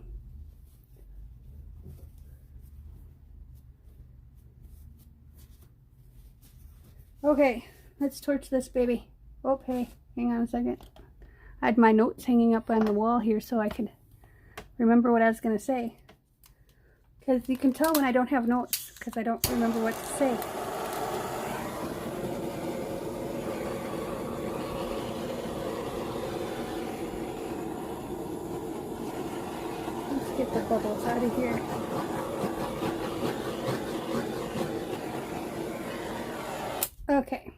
Okay, let's torch this baby. Oh, hey, hang on a second. I had my notes hanging up on the wall here so I could remember what I was going to say. Because you can tell when I don't have notes because I don't remember what to say. Let's get the bubbles out of here. Okay,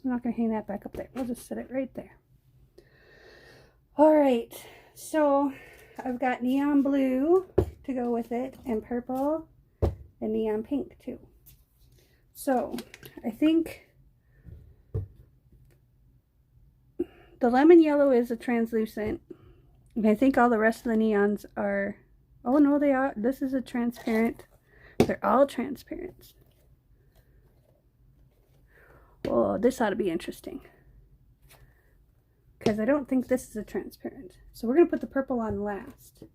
I'm not going to hang that back up there. We'll just set it right there. All right, so I've got neon blue to go with it, and purple, and neon pink too. So I think the lemon yellow is a translucent, and I think all the rest of the neons are, oh no, they are, this is a transparent. They're all transparent. Oh, this ought to be interesting. Because I don't think this is a transparent. So we're going to put the purple on last. And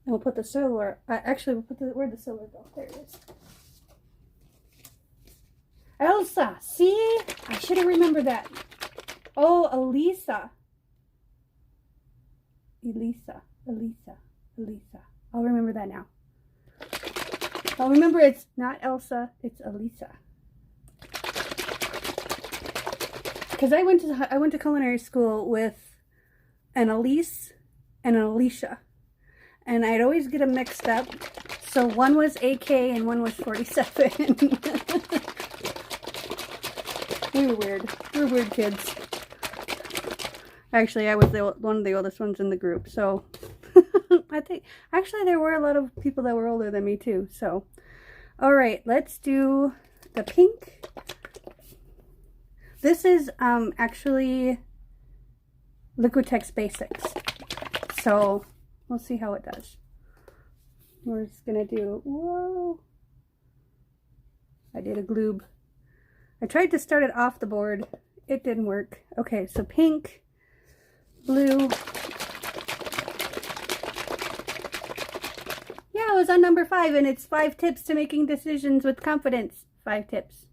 we'll put the silver, actually we'll put the, where'd the silver go? There it is. Elsa, see? I should have remembered that. Oh, Elisa. Elisa. I'll remember that now. I'll remember it's not Elsa, it's Elisa. Because I went to culinary school with an Elise and an Alicia, and I'd always get them mixed up. So one was AK and one was 47. We were weird. We were weird kids. Actually, I was one of the oldest ones in the group, so I think actually there were a lot of people that were older than me too. So, all right, let's do the pink. This is actually Liquitex Basics, so we'll see how it does. We're just gonna do, whoa, I did a gloob. I tried to start it off the board, it didn't work. Okay, so pink, blue. Yeah, I was on number 5, and it's 5 tips to making decisions with confidence. 5 tips.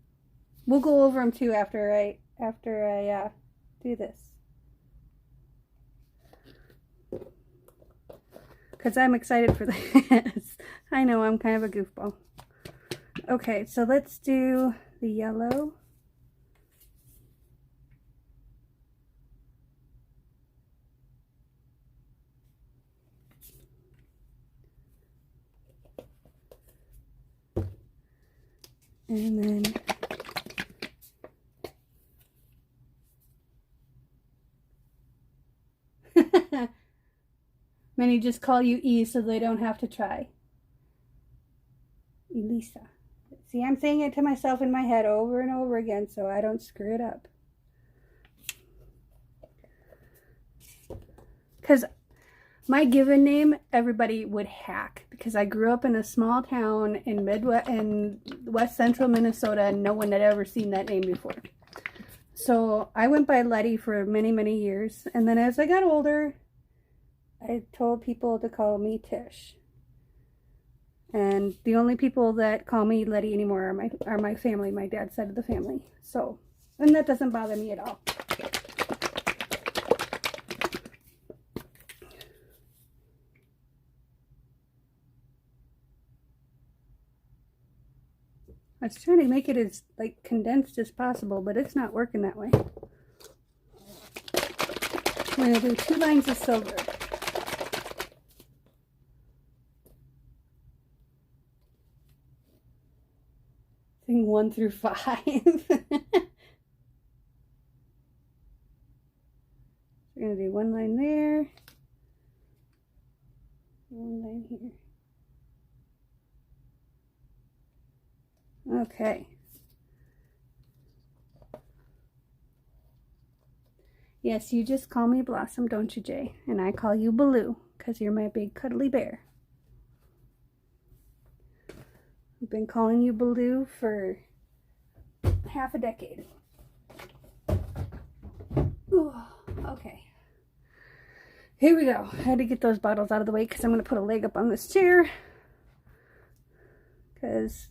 We'll go over them too after I do this. Because I'm excited for this. I know, I'm kind of a goofball. Okay, so let's do the yellow. And then many just call you E so they don't have to try. Elisa. See, I'm saying it to myself in my head over and over again so I don't screw it up. Because my given name, everybody would hack. Because I grew up in a small town in west central Minnesota and no one had ever seen that name before. So I went by Letty for many, many years. And then as I got older, I told people to call me Tish. And the only people that call me Letty anymore are my family, my dad's side of the family. So, and that doesn't bother me at all. I was trying to make it as like condensed as possible, but it's not working that way. I'm going to do 2 lines of silver. Thing 1 through 5. We're going to do 1 line there, 1 line here. Okay. Yes, you just call me Blossom, don't you, Jay? And I call you Baloo, because you're my big cuddly bear. I've been calling you Baloo for half a decade. Ooh, okay. Here we go. I had to get those bottles out of the way because I'm going to put a leg up on this chair. Because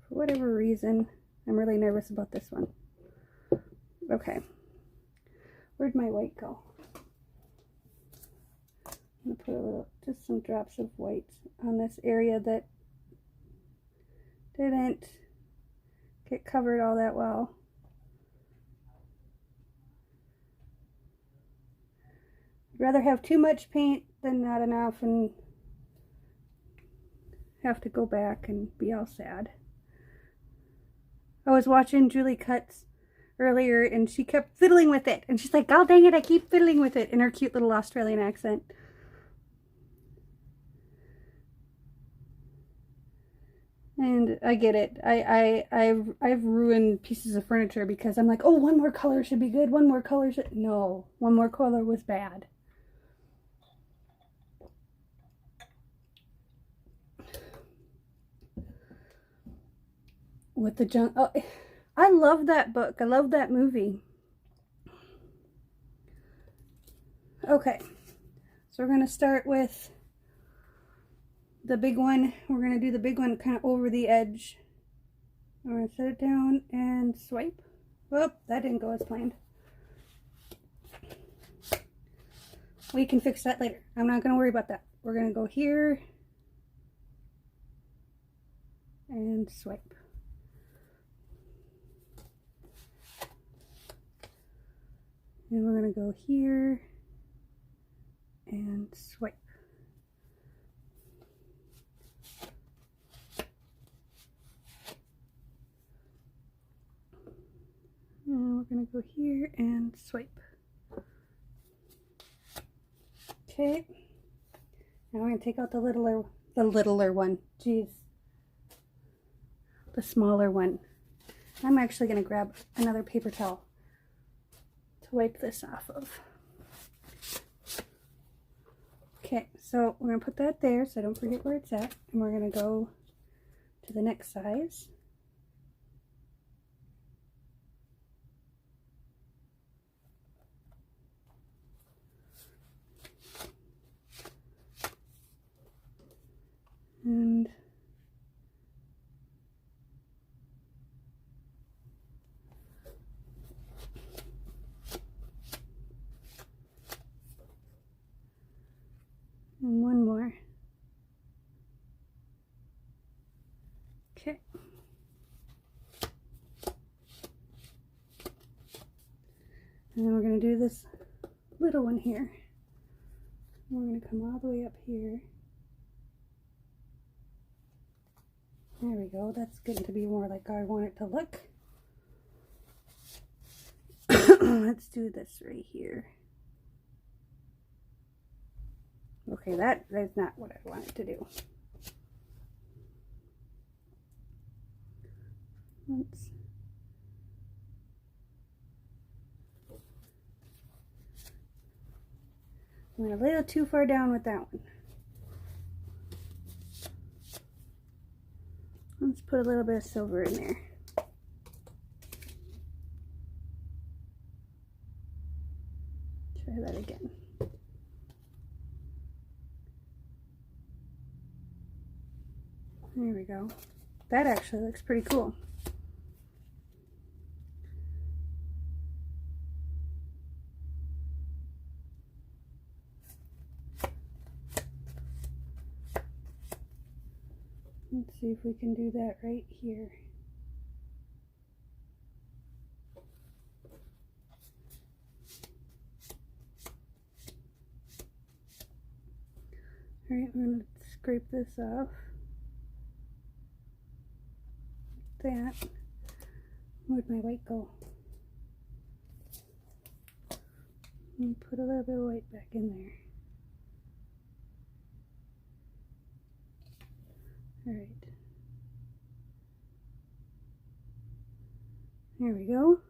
for whatever reason, I'm really nervous about this one. Okay. Where'd my white go? I'm going to put just some drops of white on this area that didn't get covered all that well. I'd rather have too much paint than not enough and have to go back and be all sad. I was watching Julie Cutts earlier and she kept fiddling with it. And she's like, oh dang it, I keep fiddling with it, in her cute little Australian accent. And I get it. I've ruined pieces of furniture because I'm like, oh, 1 more color should be good. 1 more color should... No, 1 more color was bad. With the junk... Oh, I love that book. I love that movie. Okay. So we're going to start with the big one. We're going to do the big one kind of over the edge. I'm going to set it down and swipe. Whoop, that didn't go as planned. We can fix that later. I'm not going to worry about that. We're going to go here and swipe. And we're going to go here and swipe. And we're going to go here and swipe. Okay. Now we're going to take out the littler one. Jeez. The smaller one. I'm actually going to grab another paper towel to wipe this off of. Okay, so we're going to put that there so I don't forget where it's at. And we're going to go to the next size. And one more. Okay. And then we're going to do this little one here. We're going to come all the way up here. There we go. That's getting to be more like I want it to look. Let's do this right here. Okay, that's not what I wanted to do. Let's I went a little too far down with that one. Let's put a little bit of silver in there. Try that again. There we go. That actually looks pretty cool. Let's see if we can do that right here. All right, we're going to scrape this off. That. Where'd my white go? And put a little bit of white back in there. Alright. There we go.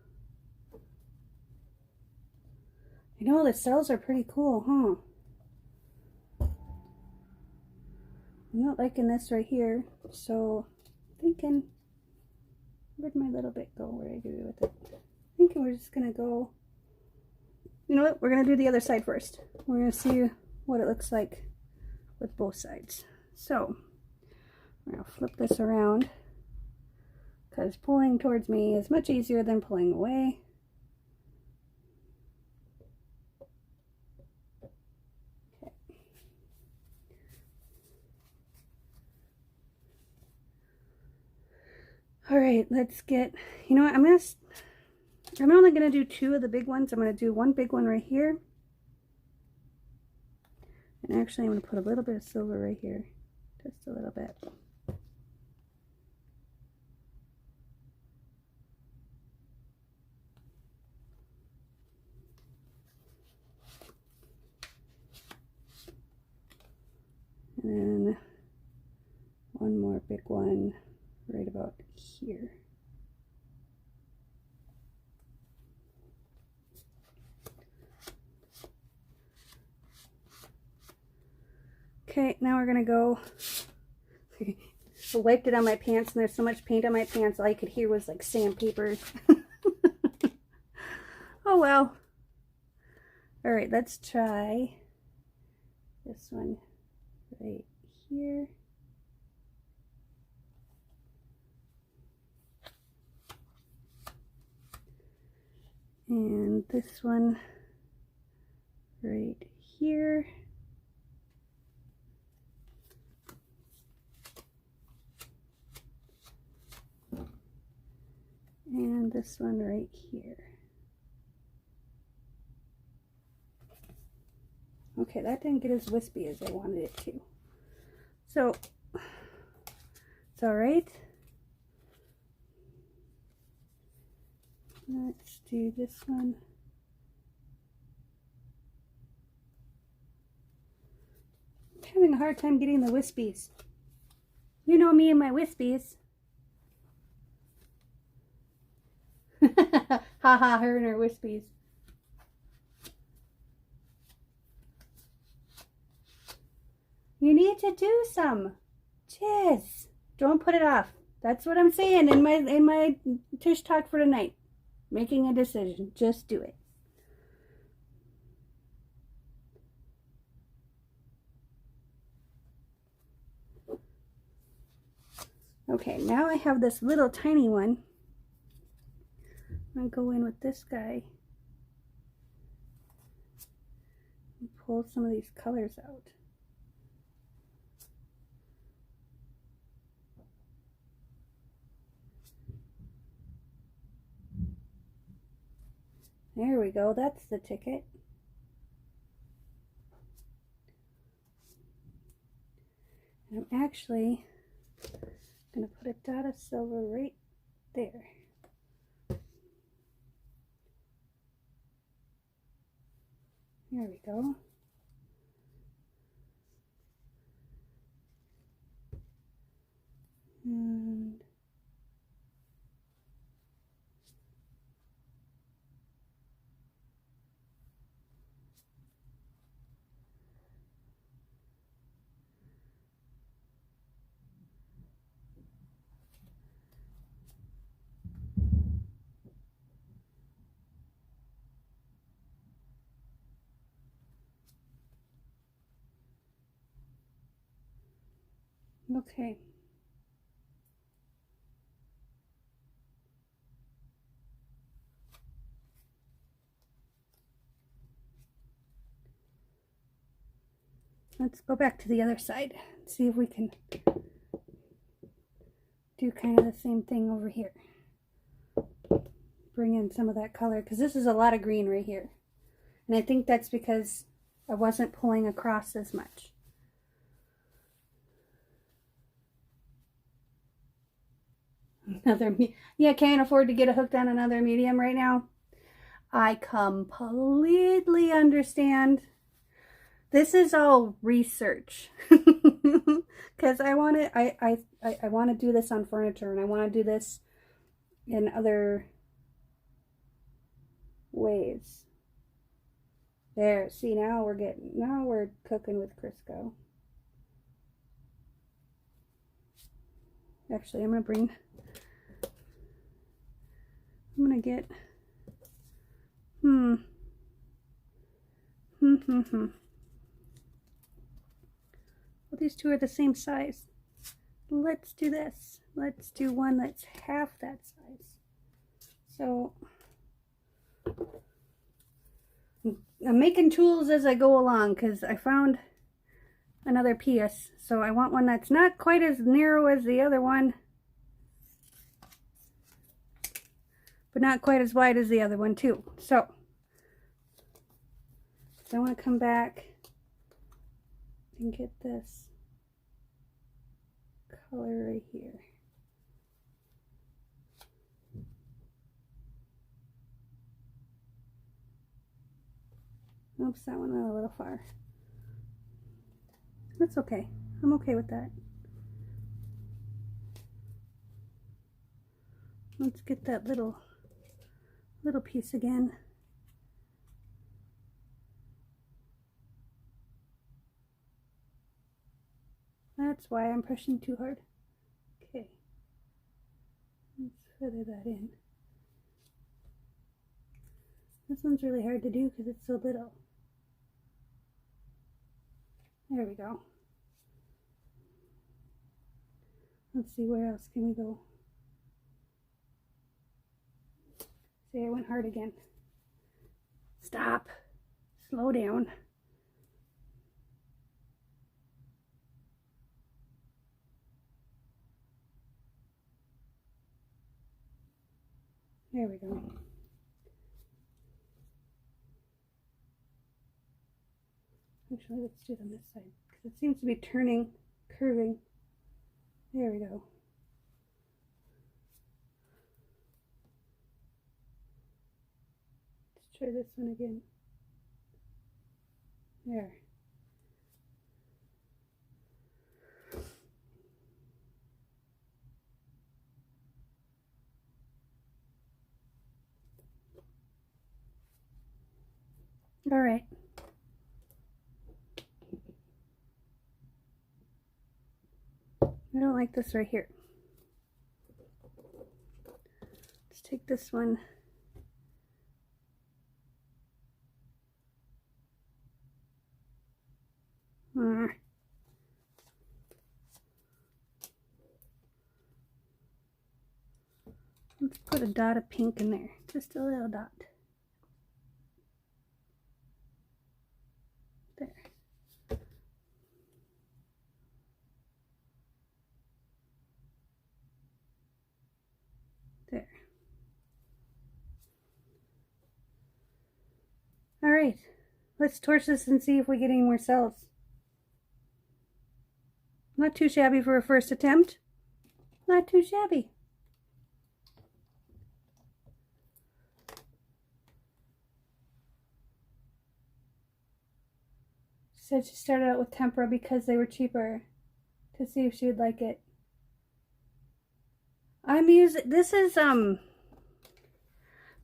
I know the cells are pretty cool, huh? I'm not liking this right here, so I'm thinking, where'd my little bit go? Where did I do with it? I'm thinking we're just gonna go, you know what? We're gonna do the other side first. We're gonna see what it looks like with both sides. So, I'm going to flip this around because pulling towards me is much easier than pulling away. Okay. All right, let's get, you know what, I'm only going to do two of the big ones. I'm going to do one big one right here. And actually I'm going to put a little bit of silver right here. Just a little bit. And then one more big one right about here. Okay, now we're gonna go. I wiped it on my pants and there's so much paint on my pants all I could hear was like sandpaper. Oh well. Alright, let's try this one right here. And this one right here. And this one right here. Okay, that didn't get as wispy as I wanted it to. So, it's alright. Let's do this one. I'm having a hard time getting the wispies. You know me and my wispies. Haha, her and her wispies. You need to do some. Jeez. Don't put it off. That's what I'm saying in my Tish Talk for tonight. Making a decision. Just do it. Okay, now I have this little tiny one. I'm going to go in with this guy and pull some of these colors out. There we go, that's the ticket. And I'm actually going to put a dot of silver right there. There we go. And okay. Let's go back to the other side and see if we can do kind of the same thing over here. Bring in some of that color, because this is a lot of green right here. And I think that's because I wasn't pulling across as much. Yeah, can't afford to get hooked on another medium right now. I completely understand. This is all research because I want to do this on furniture, and I want to do this in other ways. There, see, now we're cooking with Crisco. Actually, I'm gonna get well, these two are the same size. Let's do this. Let's do one that's half that size. So I'm making tools as I go along because I found another piece. So I want one that's not quite as narrow as the other one, but not quite as wide as the other one too. So I want to come back and get this color right here. Oops, that one went a little far. That's okay. I'm okay with that. Let's get that little piece again. That's why I'm pushing too hard. Okay. Let's feather that in. This one's really hard to do because it's so little. There we go. Let's see, where else can we go? See, I went hard again. Stop. Slow down. There we go. Actually, let's do them this side because it seems to be curving. There we go. Try this one again. There. All right. I don't like this right here. Let's take this one. Let's put a dot of pink in there, just a little dot. There. There. All right, let's torch this and see if we get any more cells. Not too shabby for a first attempt. Not too shabby. She said she started out with tempera because they were cheaper, to see if she would like it. I'm using, this is, the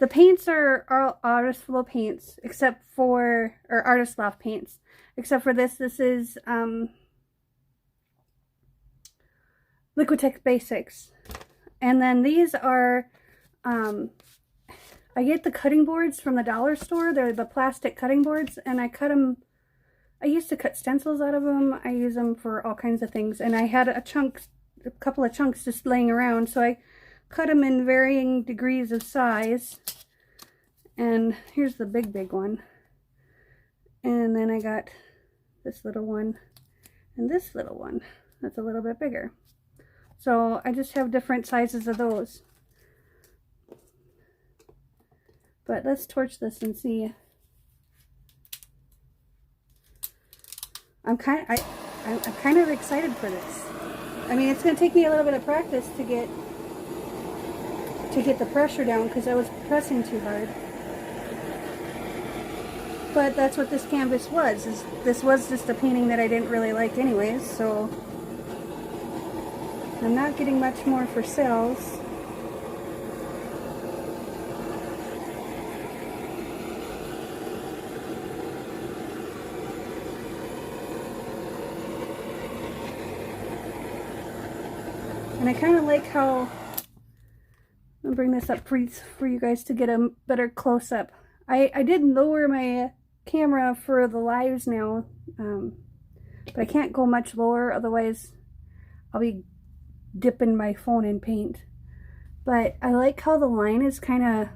paints are Artist Flow paints, except for, or Artist Loft paints, except for this is, Liquitex Basics. And then these are, I get the cutting boards from the dollar store. They're the plastic cutting boards, and I cut them. I used to cut stencils out of them. I use them for all kinds of things. And I had a couple of chunks just laying around, so I cut them in varying degrees of size. And here's the big one. And then I got this little one and this little one that's a little bit bigger. So I just have different sizes of those. But let's torch this and see. I'm kind of excited for this. I mean, it's going to take me a little bit of practice to get the pressure down because I was pressing too hard. But that's what this canvas was. This was just a painting that I didn't really like anyways, so I'm not getting much more for cells. And I kind of like how, I'll bring this up for you guys to get a better close-up. I did lower my camera for the lives now, but I can't go much lower, otherwise I'll be dipping my phone in paint. But I like how the line is kind of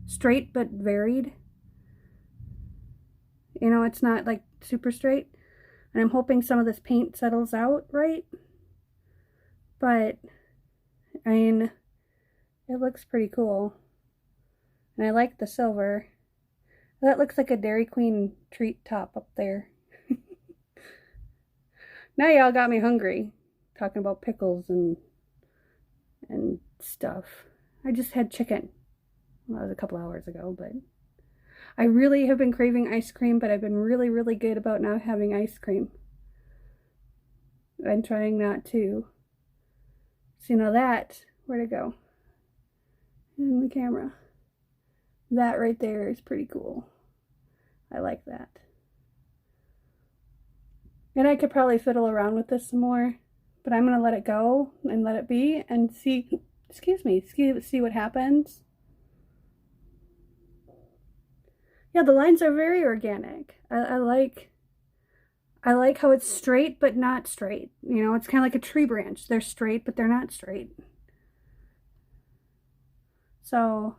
straight but varied. You know, it's not like super straight. And I'm hoping some of this paint settles out right. But, I mean, it looks pretty cool. And I like the silver. That looks like a Dairy Queen treat top up there. Now y'all got me hungry. Talking about pickles and stuff. I just had chicken. Well, that was a couple hours ago, but I really have been craving ice cream, but I've been really, really good about not having ice cream. I'm trying not to. So now that, where'd it go? In the camera. That right there is pretty cool. I like that. And I could probably fiddle around with this some more, but I'm going to let it go and let it be and see, see what happens. Yeah, the lines are very organic. I like how it's straight but not straight. You know, it's kind of like a tree branch. They're straight but they're not straight. So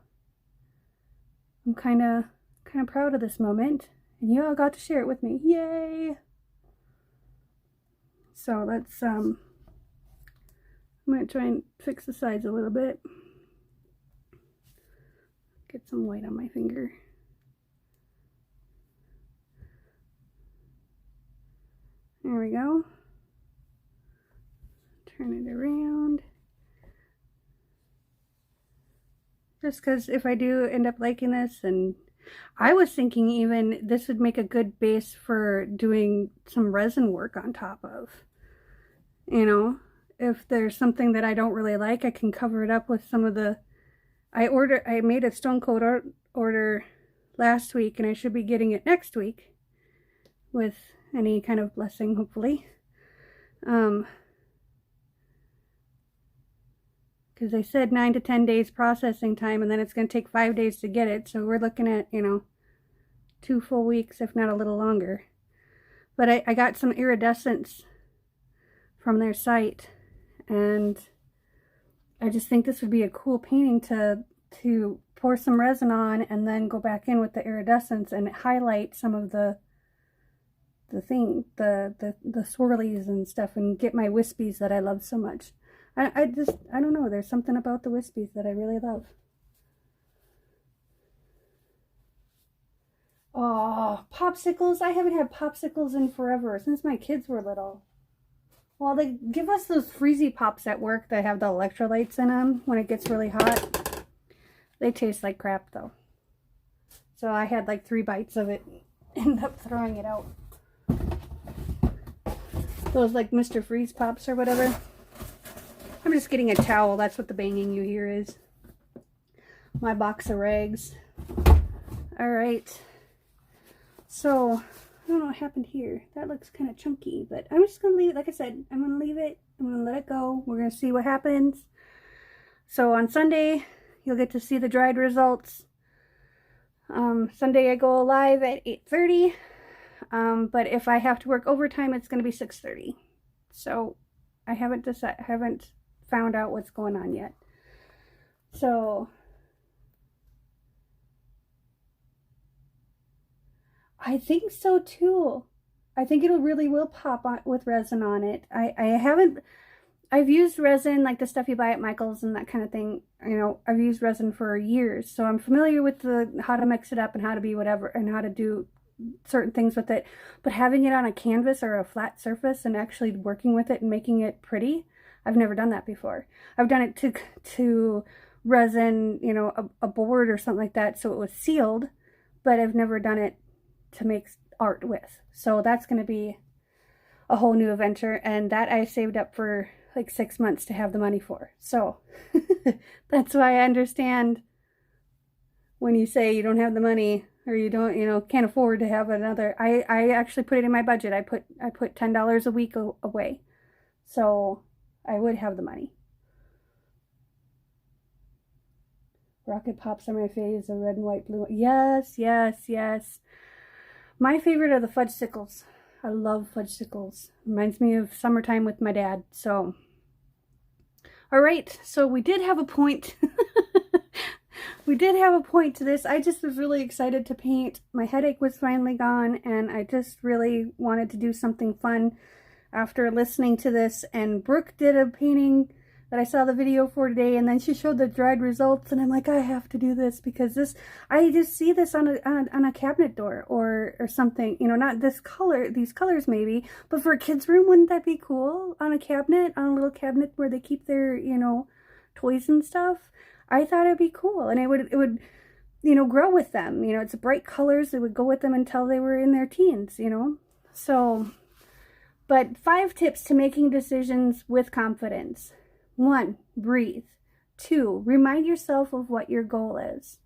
I'm kind of proud of this moment, and you all got to share it with me. Yay! So let's I'm gonna try and fix the sides a little bit. Get some white on my finger. There we go. Turn it around. Just because if I do end up liking this, and I was thinking even this would make a good base for doing some resin work on top of. You know, if there's something that I don't really like, I can cover it up with some of the... I made a stone coat order last week, and I should be getting it next week with any kind of blessing, hopefully. Because they said 9 to 10 days processing time, and then it's going to take 5 days to get it. So we're looking at, you know, 2 full weeks, if not a little longer. But I got some iridescence from their site, and I just think this would be a cool painting to pour some resin on and then go back in with the iridescence and highlight some of the swirlies and stuff, and get my wispies that I love so much. I don't know, there's something about the wispies that I really love. Oh, popsicles. I haven't had popsicles in forever, since my kids were little. Well, they give us those freezy pops at work that have the electrolytes in them when it gets really hot. They taste like crap, though. So I had like 3 bites of it, ended up throwing it out. Those like Mr. Freeze Pops or whatever. I'm just getting a towel. That's what the banging you hear is. My box of rags. Alright. So, I don't know what happened here. That looks kind of chunky, but I'm just going to leave it. Like I said, I'm going to leave it. I'm going to let it go. We're going to see what happens. So on Sunday, you'll get to see the dried results. Sunday I go live at 8:30. But if I have to work overtime, it's going to be 6:30. So I haven't found out what's going on yet. So I think so too. I think it'll really will pop on with resin on it. I've used resin, like the stuff you buy at Michael's and that kind of thing. You know, I've used resin for years, so I'm familiar with how to mix it up and how to be whatever and how to do certain things with it. But having it on a canvas or a flat surface and actually working with it and making it pretty, I've never done that before. I've done it to resin, you know, a board or something like that, so it was sealed, but I've never done it to make art with. So that's going to be a whole new adventure, and that I saved up for like 6 months to have the money for. So that's why I understand when you say you don't have the money, or you don't, you know, can't afford to have another. I actually put it in my budget. I put $10 a week away, so I would have the money. Rocket Pops are my faves, the red and white blue. Yes, yes, yes. My favorite are the fudgesicles. I love fudgesicles. Reminds me of summertime with my dad. So, all right. So we did have a point. We did have a point to this. I just was really excited to paint. My headache was finally gone, and I just really wanted to do something fun after listening to this. And Brooke did a painting that I saw the video for today, and then she showed the dried results, and I'm like, I have to do this, because this, I just see this on a cabinet door or something, you know, not this color, these colors maybe, but for a kid's room, wouldn't that be cool? On a cabinet, on a little cabinet where they keep their, you know, toys and stuff. I thought it'd be cool, and it would, you know, grow with them. You know, it's bright colors. It would go with them until they were in their teens, you know. So, but 5 tips to making decisions with confidence. 1, breathe. 2, remind yourself of what your goal is.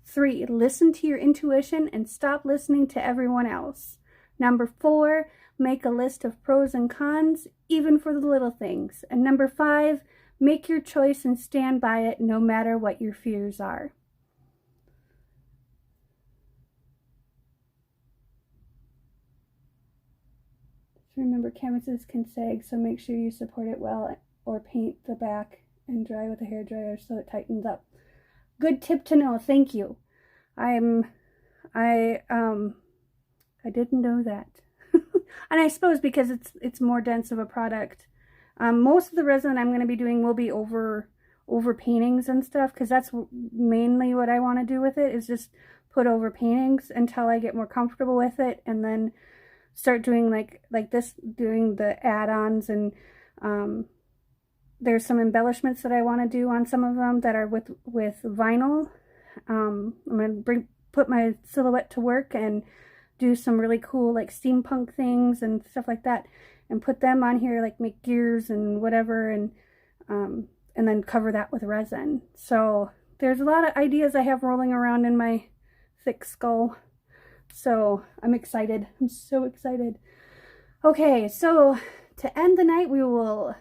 3, listen to your intuition and stop listening to everyone else. Number 4, make a list of pros and cons, even for the little things. And number 5, make your choice and stand by it no matter what your fears are. Remember, canvases can sag, so make sure you support it well, or paint the back and dry with a hairdryer so it tightens up. Good tip to know. Thank you. I didn't know that. And I suppose because it's more dense of a product. Most of the resin I'm going to be doing will be over paintings and stuff, because that's mainly what I want to do with it, is just put over paintings until I get more comfortable with it, and then start doing like this, doing the add-ons, and there's some embellishments that I want to do on some of them that are with vinyl. I'm going to put my silhouette to work and do some really cool like steampunk things and stuff like that, and put them on here, like make gears and whatever, and then cover that with resin. So there's a lot of ideas I have rolling around in my thick skull. So I'm excited. I'm so excited. Okay, so to end the night, we will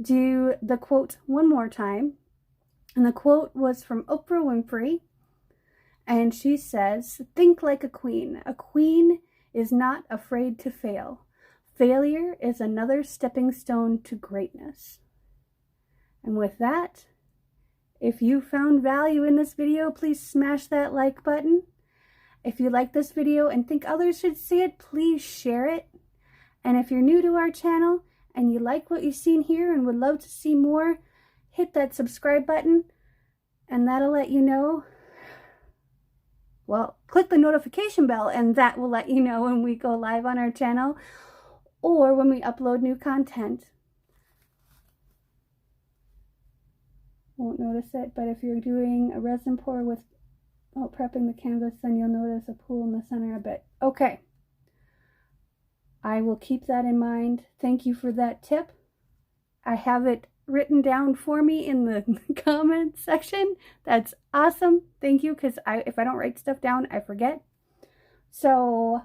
do the quote one more time. And the quote was from Oprah Winfrey. And she says, "Think like a queen. A queen is not afraid to fail. Failure is another stepping stone to greatness." And with that, if you found value in this video, please smash that like button. If you like this video and think others should see it, please share it. And if you're new to our channel and you like what you've seen here and would love to see more, hit that subscribe button and that'll let you know. Well, click the notification bell and that will let you know when we go live on our channel or when we upload new content. Won't notice it, but if you're doing a resin pour with prepping the canvas, then you'll notice a pool in the center a bit. Okay. I will keep that in mind. Thank you for that tip. I have it written down for me in the comment section. That's awesome. Thank you, because if I don't write stuff down, I forget. So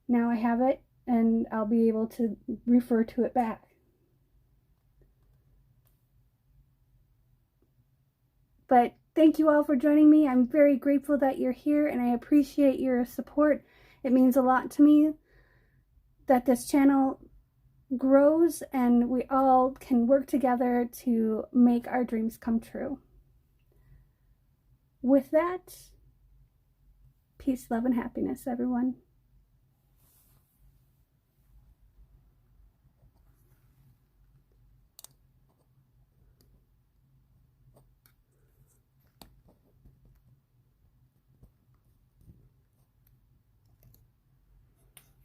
now I have it and I'll be able to refer to it back. But thank you all for joining me. I'm very grateful that you're here and I appreciate your support. It means a lot to me that this channel grows and we all can work together to make our dreams come true. With that, peace, love, and happiness, everyone.